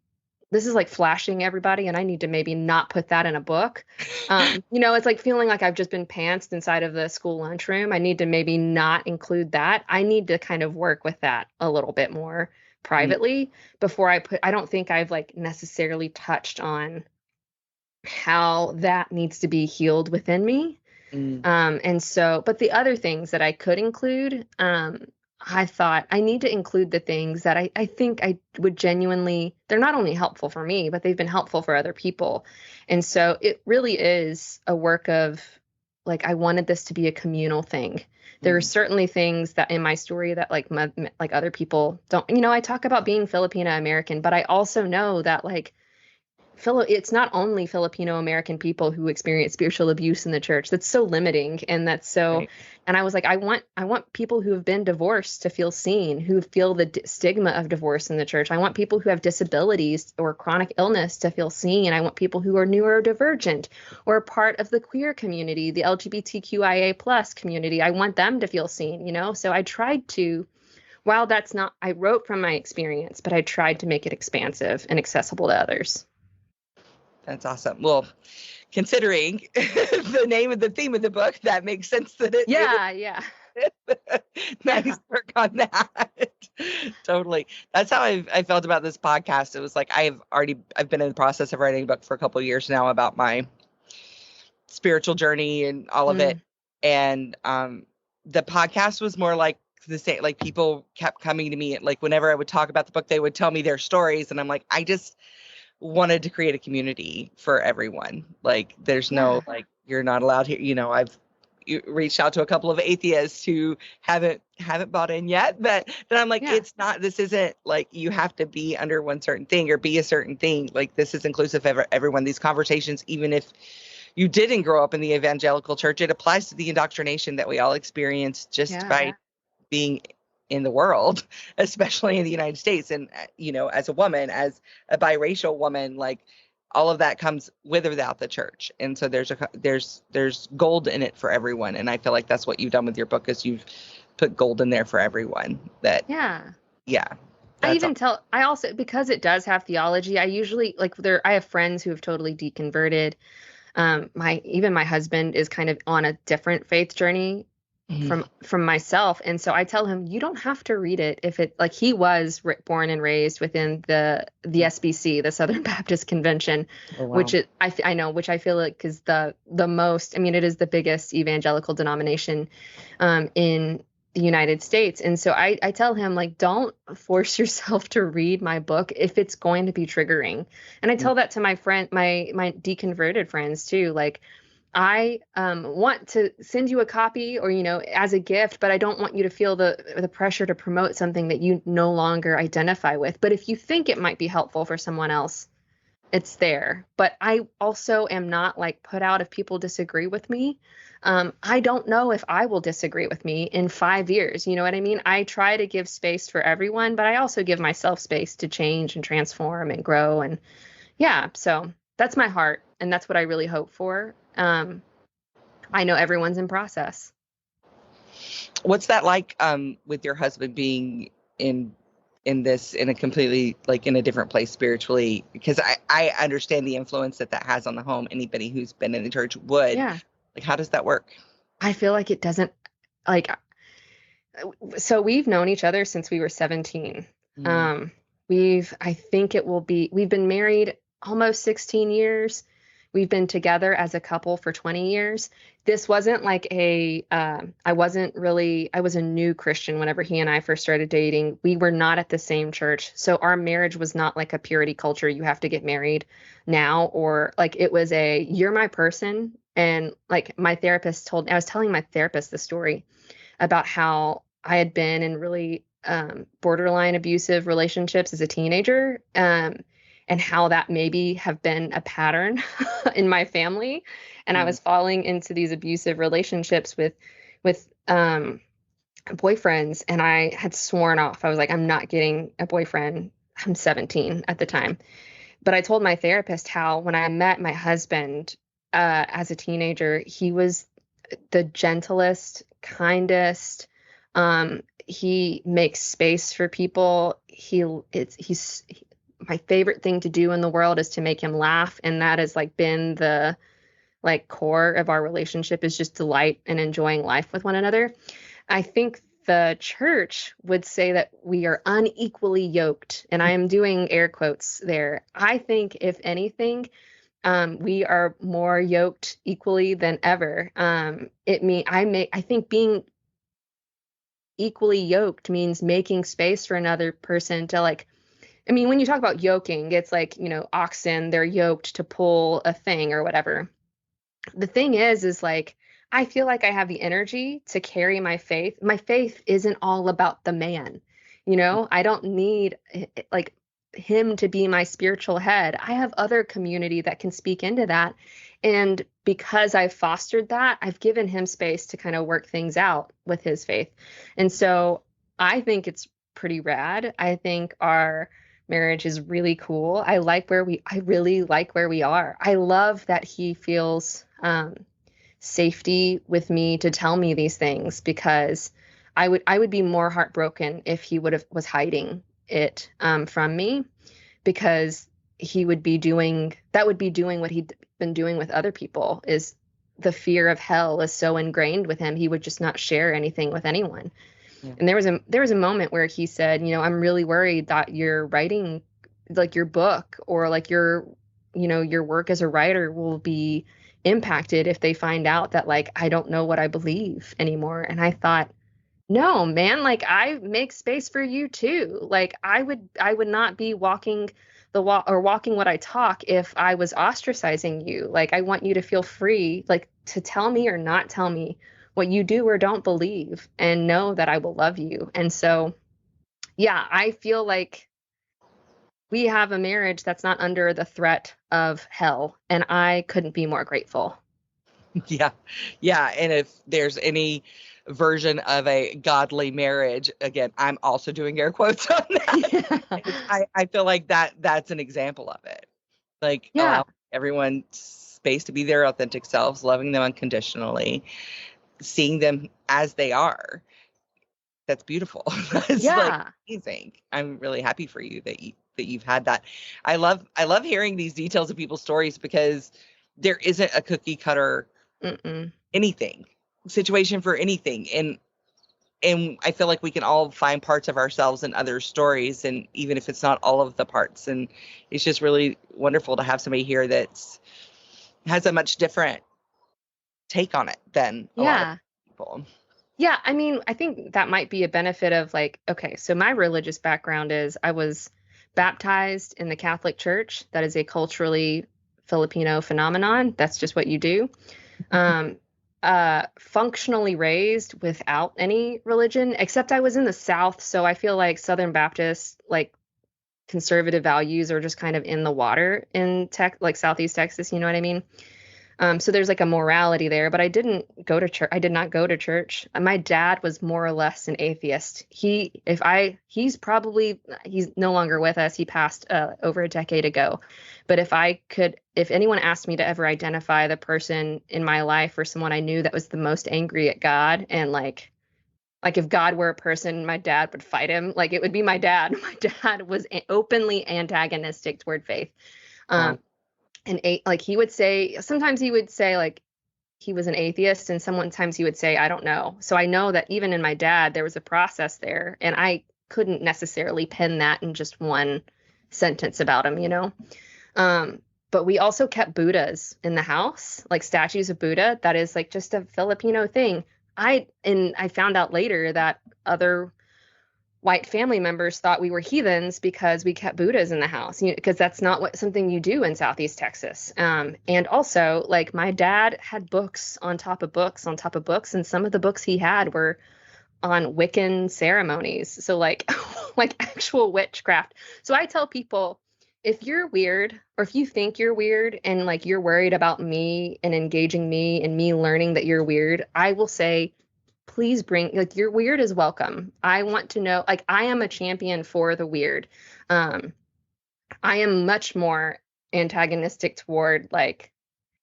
flashing everybody, and I need to maybe not put that in a book. It's like feeling like I've just been pantsed inside of the school lunchroom. I need to maybe not include that. I need to kind of work with that a little bit more privately before I don't think I've like necessarily touched on how that needs to be healed within me. And so, but the other things that I could include, I thought I need to include the things that I think I would genuinely, they're not only helpful for me, but they've been helpful for other people. And so it really is a work of, like, I wanted this to be a communal thing. There are certainly things that in my story that like other people don't, I talk about being Filipino-American, but I also know that, like, it's not only Filipino-American people who experience spiritual abuse in the church. That's so limiting. And that's so, right. And I was like, I want people who have been divorced to feel seen, who feel the stigma of divorce in the church. I want people who have disabilities or chronic illness to feel seen. I want people who are neurodivergent or a part of the queer community, the LGBTQIA plus community. I want them to feel seen, So I tried to, while that's not, I wrote from my experience, but I tried to make it expansive and accessible to others. That's awesome. Well, considering the name of the theme of the book, that makes sense that it. Yeah. Nice work on that. Totally. That's how I felt about this podcast. It was like I've been in the process of writing a book for a couple of years now about my spiritual journey and all of it. And the podcast was more like the same, like people kept coming to me, like whenever I would talk about the book, they would tell me their stories. And I'm like, I just wanted to create a community for everyone. Like there's no, like, you're not allowed here. I've reached out to a couple of atheists who haven't bought in yet, but then I'm like, this isn't like you have to be under one certain thing or be a certain thing. Like this is inclusive of everyone. These conversations, even if you didn't grow up in the evangelical church, it applies to the indoctrination that we all experience just by being in the world, especially in the United States. And, as a woman, as a biracial woman, like all of that comes with or without the church. And so there's gold in it for everyone. And I feel like that's what you've done with your book, is you've put gold in there for everyone. I also, because it does have theology, I usually I have friends who have totally deconverted. My husband is kind of on a different faith journey from myself. And so I tell him, you don't have to read it if it, like, he was born and raised within the SBC, the Southern Baptist Convention, which I know, which I feel like is the most, it is the biggest evangelical denomination in the United States. And so I tell him, like, don't force yourself to read my book if it's going to be triggering. And I tell that to my deconverted friends too. Like, I want to send you a copy or, as a gift, but I don't want you to feel the pressure to promote something that you no longer identify with. But if you think it might be helpful for someone else, it's there. But I also am not like put out if people disagree with me. I don't know if I will disagree with me in 5 years. You know what I mean? I try to give space for everyone, but I also give myself space to change and transform and grow. And so that's my heart. And that's what I really hope for. I know everyone's in process. What's that like with your husband being in a completely, like, in a different place spiritually? Because I understand the influence that has on the home. Anybody who's been in the church would. Like, how does that work? I feel like it doesn't, like, so we've known each other since we were 17. We've been married almost 16 years. We've been together as a couple for 20 years. This wasn't like I was a new Christian whenever he and I first started dating. We were not at the same church. So our marriage was not like a purity culture. You have to get married now, or like it was you're my person. And like I was telling my therapist the story about how I had been in really borderline abusive relationships as a teenager. And how that maybe have been a pattern in my family. And I was falling into these abusive relationships with boyfriends. And I had sworn off. I was like, I'm not getting a boyfriend. I'm 17 at the time. But I told my therapist how when I met my husband as a teenager, he was the gentlest, kindest. He makes space for people. He's my favorite thing to do in the world is to make him laugh. And that has like been the like core of our relationship, is just delight and enjoying life with one another. I think the church would say that we are unequally yoked. And I am doing air quotes there. I think if anything, we are more yoked equally than ever. I think being equally yoked means making space for another person to like, when you talk about yoking, it's like, oxen, they're yoked to pull a thing or whatever. The thing is like, I feel like I have the energy to carry my faith. My faith isn't all about the man. I don't need like him to be my spiritual head. I have other community that can speak into that. And because I've fostered that, I've given him space to kind of work things out with his faith. And so I think it's pretty rad. I think our marriage is really cool. I really like where we are. I love that he feels safety with me to tell me these things, because I would be more heartbroken if he was hiding it from me, because he would be doing what he'd been doing with other people. Is the fear of hell is so ingrained with him, he would just not share anything with anyone. Yeah. And there was a moment where he said, I'm really worried that you're writing like your book, or like your work as a writer will be impacted if they find out that like I don't know what I believe anymore. And I thought, No, man, like I make space for you too. Like I would not be walking the walk or walking what I talk if I was ostracizing you. Like I want you to feel free, like to tell me or not tell me what you do or don't believe and know that I will love you. And so, yeah, I feel like we have a marriage that's not under the threat of hell, and I couldn't be more grateful. Yeah. Yeah. And if there's any version of a godly marriage, again, I'm also doing air quotes on that. I feel like that's an example of it. Like Yeah. allow everyone space to be their authentic selves, loving them unconditionally, seeing them as they are. That's beautiful. That's like Yeah. amazing. I'm really happy for you that you've had that. I love hearing these details of people's stories because there isn't a cookie cutter Mm-mm. anything situation for anything, and I feel like we can all find parts of ourselves in other stories, and even if it's not all of the parts, and it's just really wonderful to have somebody here that's has a much different take on it than a lot of Yeah. people. Yeah, I mean, I think that might be a benefit of like, okay, so my religious background is I was baptized in the Catholic Church. That is a culturally Filipino phenomenon. That's just what you do. Um, functionally raised without any religion, except I was in the South, so I feel like Southern Baptist, like conservative values are just kind of in the water in tech, like Southeast Texas, you know what I mean? So there's like a morality there, but I didn't go to church. I did not go to church. My dad was more or less an atheist. He's no longer with us. He passed over a decade ago. But if anyone asked me to ever identify the person in my life or someone I knew that was the most angry at God and like if God were a person, my dad would fight him. Like it would be my dad. My dad was openly antagonistic toward faith. Um, Um, like he would say sometimes he would say like he was an atheist and sometimes he would say I don't know. So I know that even in my dad there was a process there and I couldn't necessarily pin that in just one sentence about him, you know. But we also kept Buddhas in the house, like statues of Buddha. That is like just a Filipino thing. I found out later that other white family members thought we were heathens because we kept Buddhas in the house, because that's not something you do in Southeast Texas. And also, like my dad had books on top of books on top of books, and some of the books he had were on Wiccan ceremonies. So like like actual witchcraft. So I tell people if you're weird or if you think you're weird and like you're worried about me and engaging me and me learning that you're weird, I will say please bring like your weird is welcome. I want to know, like I am a champion for the weird. Um, I am much more antagonistic toward like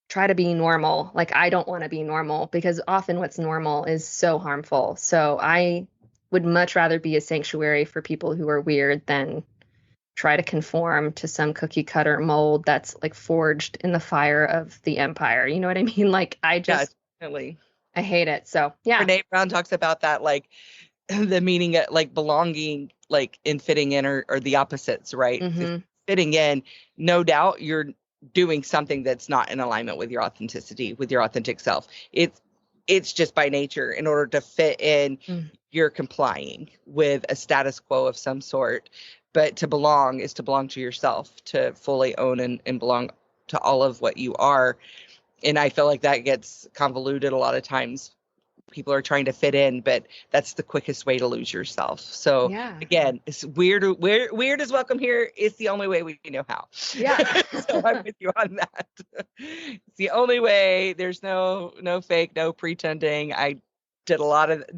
try to be normal. Like I don't want to be normal because often what's normal is so harmful. So I would much rather be a sanctuary for people who are weird than try to conform to some cookie cutter mold that's like forged in the fire of the empire. You know what I mean? Like yeah, definitely. I hate it. So yeah. Brene Brown talks about that, like the meaning of like belonging, like in fitting in, or the opposites, right? Hmm. Fitting in, no doubt you're doing something that's not in alignment with your authenticity, with your authentic self. It's just by nature. In order to fit in, you're complying with a status quo of some sort. But to belong is to belong to yourself, to fully own and belong to all of what you are. And I feel like that gets convoluted a lot of times. People are trying to fit in, but that's the quickest way to lose yourself. So Yeah. again, it's weird is welcome here. It's the only way we know how. Yeah. So I'm with you on that. It's the only way. There's no fake, no pretending. I did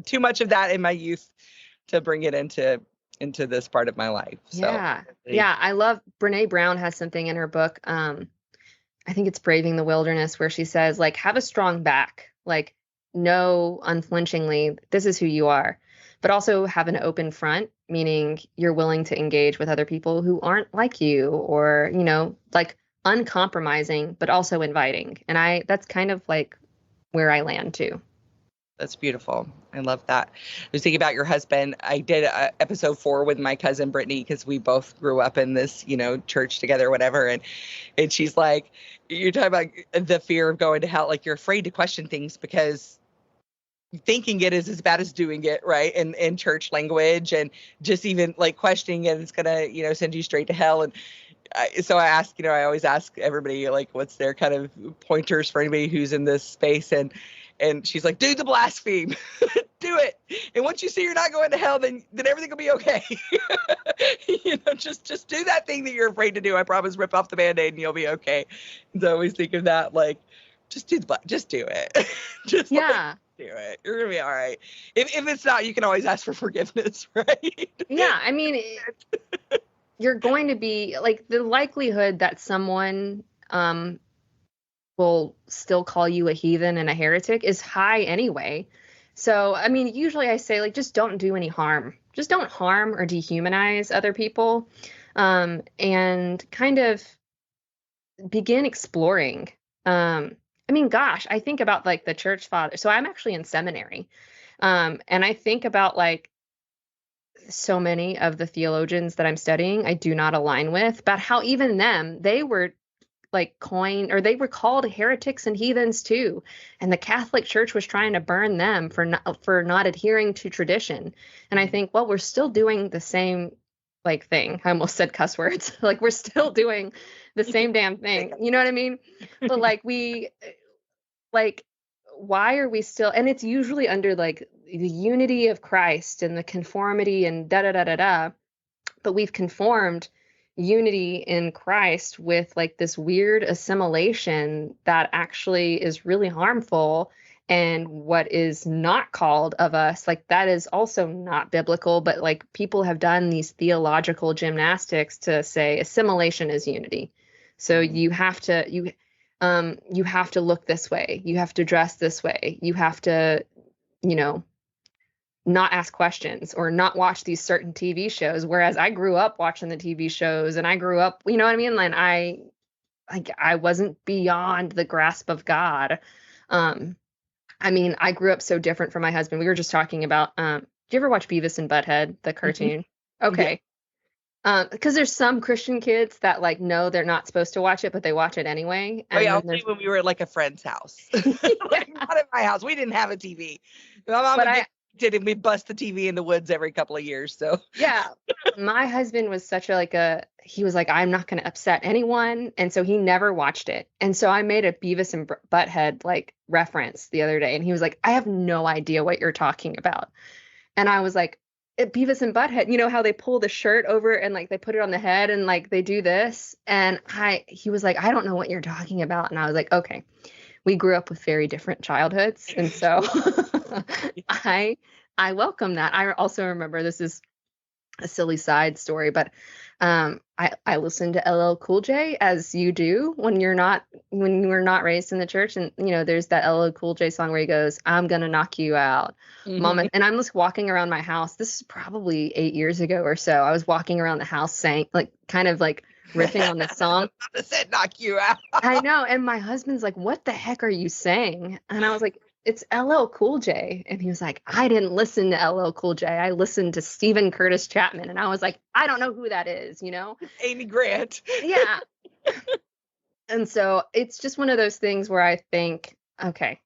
too much of that in my youth to bring it into this part of my life. So Yeah. Yeah. I love Brene Brown has something in her book. I think it's Braving the Wilderness where she says, like, have a strong back, like, know unflinchingly, this is who you are, but also have an open front, meaning you're willing to engage with other people who aren't like you or, you know, like uncompromising, but also inviting. And that's kind of like where I land too. that's beautiful. I love that. I was thinking about your husband. I did episode 4 with my cousin Brittany because we both grew up in this, church together, or whatever. And she's like, you're talking about the fear of going to hell. Like you're afraid to question things because thinking it is as bad as doing it, right? In church language, and just even like questioning it, it's gonna, send you straight to hell. And so I ask, I always ask everybody, like, what's their kind of pointers for anybody who's in this space. And she's like, do the blaspheme, do it. And once you see you're not going to hell, then everything will be okay. Just do that thing that you're afraid to do. I promise, rip off the Band-Aid and you'll be okay. And so I always think of that, like, just do it. Just Yeah. do it. You're gonna be all right. If it's not, you can always ask for forgiveness, right? Yeah. I mean, you're going to be like, the likelihood that someone will still call you a heathen and a heretic is high anyway. So, I mean, usually I say, like, just don't do any harm. Just don't harm or dehumanize other people, and kind of begin exploring. I mean, gosh, I think about like the church father. So I'm actually in seminary. And I think about like so many of the theologians that I'm studying, I do not align with, about how even them, they were like they were called heretics and heathens too. And the Catholic Church was trying to burn them for not adhering to tradition. And I think, well, we're still doing the same like thing. I almost said cuss words. Like, we're still doing the same damn thing. You know what I mean? But like, why are we still, and it's usually under like the unity of Christ and the conformity and da da da da da, but we've conformed unity in Christ with like this weird assimilation that actually is really harmful. And what is not called of us, like, that is also not biblical, but like people have done these theological gymnastics to say assimilation is unity. So you have to look this way. You have to dress this way. You have to, not ask questions or not watch these certain TV shows. Whereas I grew up watching the TV shows, and I grew up, you know what I mean? And I wasn't beyond the grasp of God. I mean, I grew up so different from my husband. We were just talking about, do you ever watch Beavis and Butthead, the cartoon? Mm-hmm. Okay. Because there's some Christian kids that like know they're not supposed to watch it, but they watch it anyway. And only when we were at like a friend's house. Like, not at my house. We didn't have a TV. My mom did, and we bust the TV in the woods every couple of years. So yeah, my husband was such he was like, I'm not going to upset anyone, and so he never watched it. And so I made a Beavis and Butthead like reference the other day, and he was like, I have no idea what you're talking about. And I was like, Beavis and Butthead, you know how they pull the shirt over and like they put it on the head and like they do this? And he was like, I don't know what you're talking about. And I was like, okay, we grew up with very different childhoods. And so I welcome that. I also remember, this is a silly side story, but I listened to LL Cool J, as you do when you were not raised in the church. And there's that LL Cool J song where he goes, I'm gonna knock you out, Mama. And I'm just walking around my house. This is probably 8 years ago or so. I was walking around the house saying, like, kind of like riffing on this song. I said knock you out. I know. And my husband's like, what the heck are you saying? And I was like, it's LL Cool J. And he was like, I didn't listen to LL Cool J. I listened to Stephen Curtis Chapman. And I was like, I don't know who that is, Amy Grant. Yeah. And so it's just one of those things where I think, okay,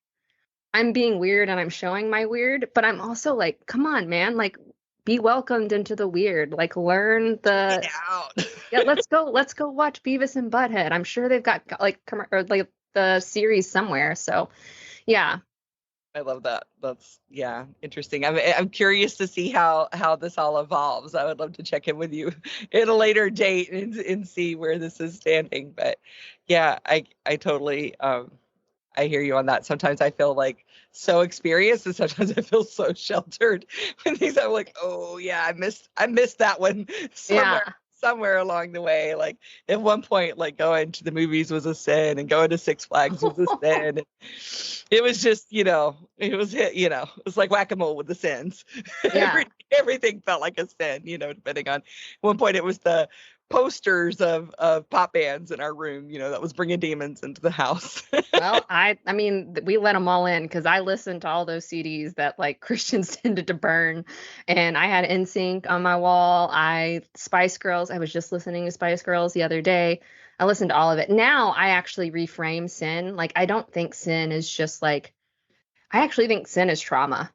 I'm being weird and I'm showing my weird, but I'm also like, come on, man, like, be welcomed into the weird, like, learn the, Get out. Yeah, let's go watch Beavis and Butthead. I'm sure they've got like the series somewhere. So yeah. I love that. That's, yeah, interesting. I'm curious to see how this all evolves. I would love to check in with you at a later date and see where this is standing. But yeah, I totally I hear you on that. Sometimes I feel like so experienced, and sometimes I feel so sheltered when things, I'm like, oh yeah, I missed that one somewhere along the way. Like at one point, like going to the movies was a sin, and going to Six Flags was a sin. It was just, it was like whack-a-mole with the sins. Yeah. Everything felt like a sin, depending on, at one point it was the posters of pop bands in our room, that was bringing demons into the house. Well, I mean, we let them all in because I listened to all those CDs that like Christians tended to burn, and I had NSYNC on my wall. Spice Girls. I was just listening to Spice Girls the other day. I listened to all of it. Now I actually reframe sin. Like, I don't think sin is just like I actually think sin is trauma.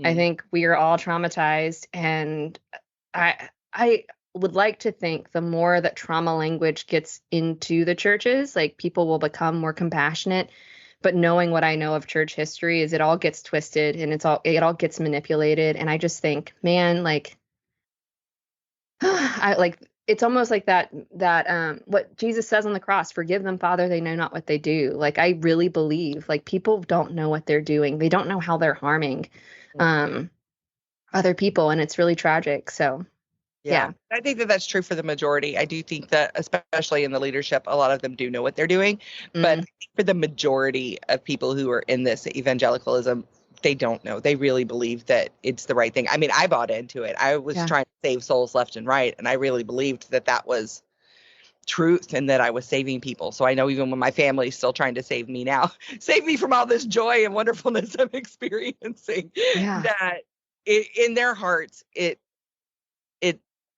I Mm. think we are all traumatized, and I would like to think the more that trauma language gets into the churches, like people will become more compassionate. But knowing what I know of church history is it all gets twisted and it all gets manipulated. And I just think, man, like I like it's almost like that what Jesus says on the cross, forgive them, Father, they know not what they do. Like I really believe like people don't know what they're doing. They don't know how they're harming um other people, and it's really tragic. So Yeah, yeah. I think that that's true for the majority. I do think that, especially in the leadership, a lot of them do know what they're doing. But Mm, for the majority of people who are in this evangelicalism, they don't know. They really believe that it's the right thing. I mean, I bought into it. I was yeah. trying to save souls left and right, and I really believed that that was truth and that I was saving people. So I know even when my family's still trying to save me now, save me from all this joy and wonderfulness I'm experiencing, Yeah. that in their hearts, it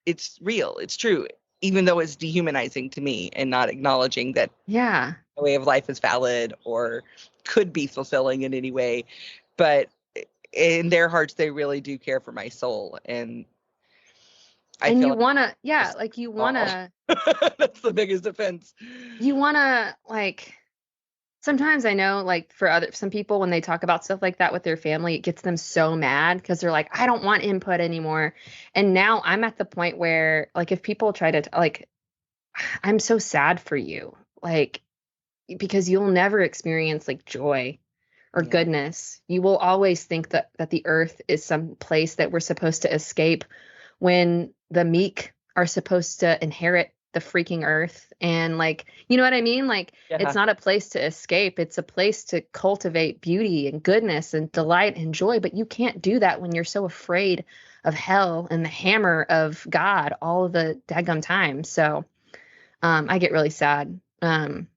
it's real, it's true, even though it's dehumanizing to me and not acknowledging that Yeah. a way of life is valid or could be fulfilling in any way. But in their hearts, they really do care for my soul, and I And feel you like wanna, yeah, it's like all. That's the biggest offense. you wanna like sometimes I know like for other some people when they talk about stuff like that with their family, it gets them so mad because they're like, I don't want input anymore. And now I'm at the point where like if people try to like I'm so sad for you. Like because you'll never experience like joy or Yeah. goodness. You will always think that the earth is some place that we're supposed to escape when the meek are supposed to inherit the freaking earth. And like, you know what I mean? Like it's Yeah. not a place to escape. It's a place to cultivate beauty and goodness and delight and joy, but you can't do that when you're so afraid of hell and the hammer of God all of the daggum time. So I get really sad. I'm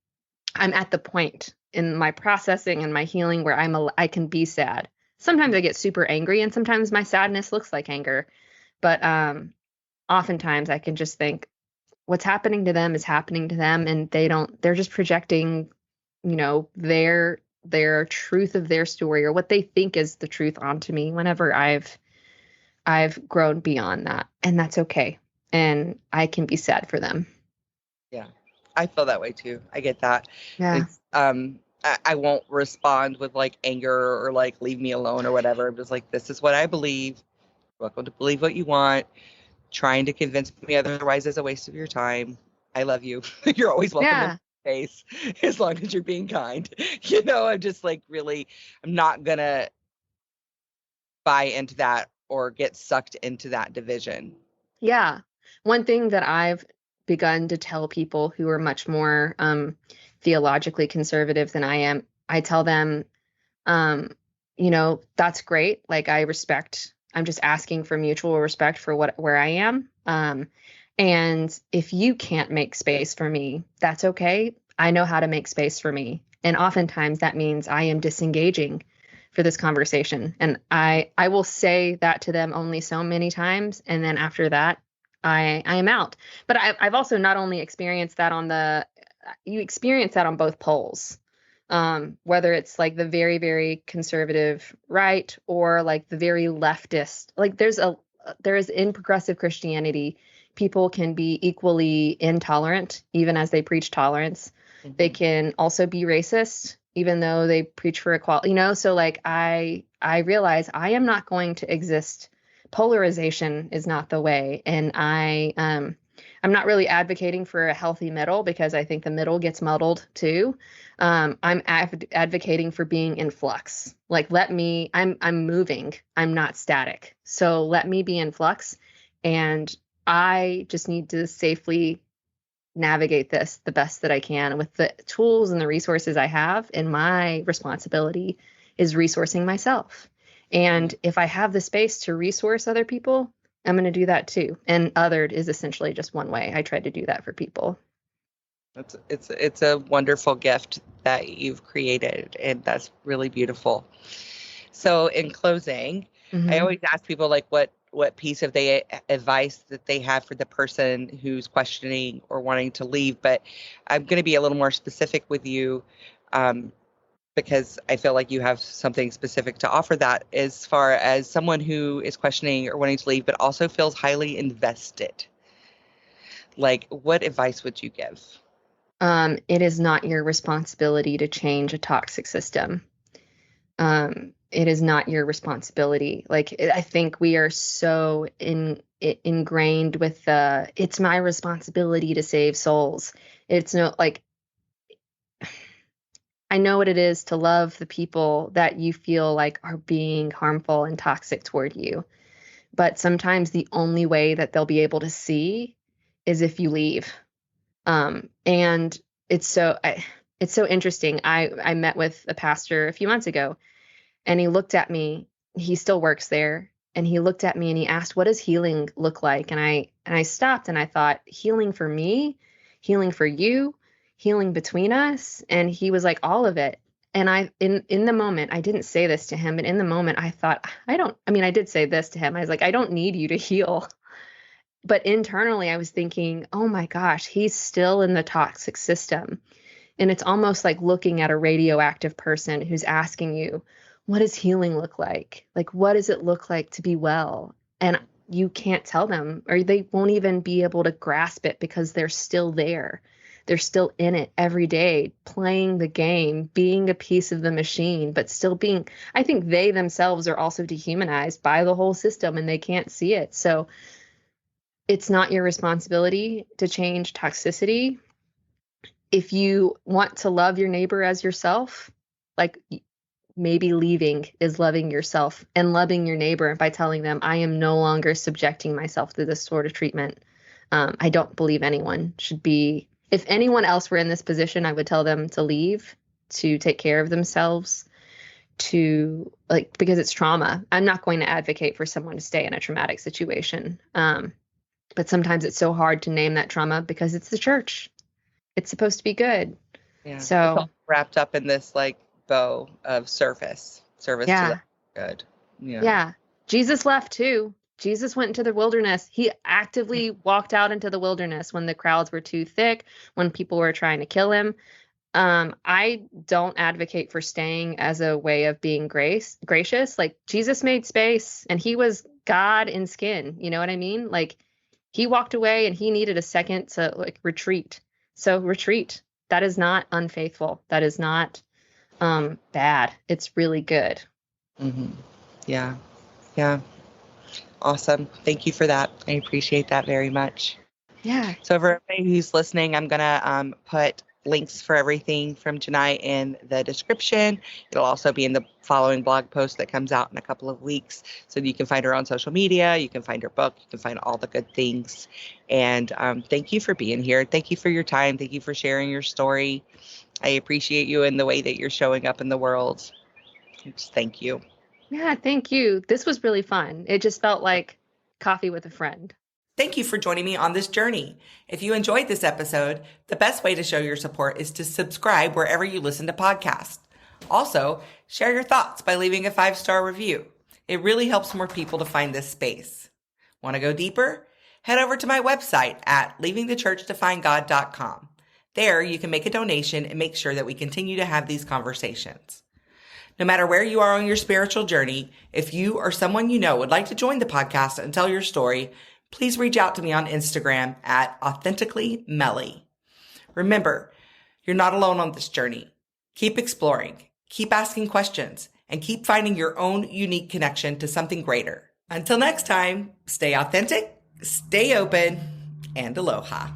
at the point in my processing and my healing where I can be sad. Sometimes I get super angry and sometimes my sadness looks like anger. But oftentimes I can just think what's happening to them is happening to them and they're just projecting, their truth of their story or what they think is the truth onto me whenever I've grown beyond that. And that's okay. And I can be sad for them. Yeah, I feel that way too. I get that. Yeah. It's I won't respond with like anger or like leave me alone or whatever. I'm just like, this is what I believe. Welcome to believe what you want. Trying to convince me otherwise is a waste of your time. I love you. You're always welcome in Yeah. my space as long as you're being kind. I'm just like really, I'm not gonna buy into that or get sucked into that division. Yeah. One thing that I've begun to tell people who are much more theologically conservative than I am, I tell them, that's great. Like I'm just asking for mutual respect for where I am. And if you can't make space for me, that's okay. I know how to make space for me. And oftentimes that means I am disengaging for this conversation. And I will say that to them only so many times. And then after that, I am out. But I've also not only experienced that you experience that on both poles, whether it's like the very, very conservative right or like the very leftist. Like there is in progressive Christianity, people can be equally intolerant, even as they preach tolerance. They Mhm. can also be racist, even though they preach for equality. So like I realize I am not going to exist. Polarization is not the way, and I'm not really advocating for a healthy middle because I think the middle gets muddled too. I'm advocating for being in flux. Like I'm moving. I'm not static. So let me be in flux, and I just need to safely navigate this the best that I can with the tools and the resources I have. And my responsibility is resourcing myself. And if I have the space to resource other people, I'm going to do that too. And othered is essentially just one way I try to do that for people. It's a wonderful gift that you've created, and that's really beautiful. So in closing, I Hmm. always ask people like what piece of the advice that they have for the person who's questioning or wanting to leave, but I'm going to be a little more specific with you. Um, because I feel like you have something specific to offer that as far as someone who is questioning or wanting to leave, but also feels highly invested. Like, what advice would you give? It is not your responsibility to change a toxic system. It is not your responsibility. Like, I think we are so ingrained with it's my responsibility to save souls. It's no, like, I know what it is to love the people that you feel like are being harmful and toxic toward you. But sometimes the only way that they'll be able to see is if you leave. And it's so interesting. I met with a pastor a few months ago, and he looked at me. He still works there, and he looked at me and he asked, "What does healing look like?" And I stopped and I thought, healing for me, healing for you, healing between us. And he was like, all of it. And in the moment, I didn't say this to him, but in the moment I thought, I did say this to him. I was like, I don't need you to heal. But internally I was thinking, oh my gosh, he's still in the toxic system. And it's almost like looking at a radioactive person who's asking you, what does healing look like? Like, what does it look like to be well? And you can't tell them, or they won't even be able to grasp it because they're still there. They're still in it every day, playing the game, being a piece of the machine, but still being, I think they themselves are also dehumanized by the whole system and they can't see it. So it's not your responsibility to change toxicity. If you want to love your neighbor as yourself, like, maybe leaving is loving yourself and loving your neighbor by telling them, I am no longer subjecting myself to this sort of treatment. I don't believe anyone should be. If anyone else were in this position, I would tell them to leave, to take care of themselves, because it's trauma. I'm not going to advocate for someone to stay in a traumatic situation. But sometimes it's so hard to name that trauma because it's the church. It's supposed to be good. Yeah. So it's all wrapped up in this like bow of service to the good. Yeah. Jesus left too. Jesus went into the wilderness. He actively walked out into the wilderness when the crowds were too thick, when people were trying to kill him. I don't advocate for staying as a way of being gracious. Like, Jesus made space and he was God in skin. You know what I mean? Like, he walked away and he needed a second to like retreat. So retreat. That is not unfaithful. That is not bad. It's really good. Mm-hmm. Yeah. Yeah. Awesome. Thank you for that. I appreciate that very much. Yeah. So for everybody who's listening, I'm going to put links for everything from Janai in the description. It'll also be in the following blog post that comes out in a couple of weeks. So you can find her on social media. You can find her book. You can find all the good things. And thank you for being here. Thank you for your time. Thank you for sharing your story. I appreciate you in the way that you're showing up in the world. Just thank you. Yeah, thank you. This was really fun. It just felt like coffee with a friend. Thank you for joining me on this journey. If you enjoyed this episode, the best way to show your support is to subscribe wherever you listen to podcasts. Also, share your thoughts by leaving a 5-star review. It really helps more people to find this space. Want to go deeper? Head over to my website at leavingthechurchtofindgod.com. There, you can make a donation and make sure that we continue to have these conversations. No matter where you are on your spiritual journey, if you or someone you know would like to join the podcast and tell your story, please reach out to me on Instagram at authenticallymelly. Remember, you're not alone on this journey. Keep exploring, keep asking questions, and keep finding your own unique connection to something greater. Until next time, stay authentic, stay open, and aloha.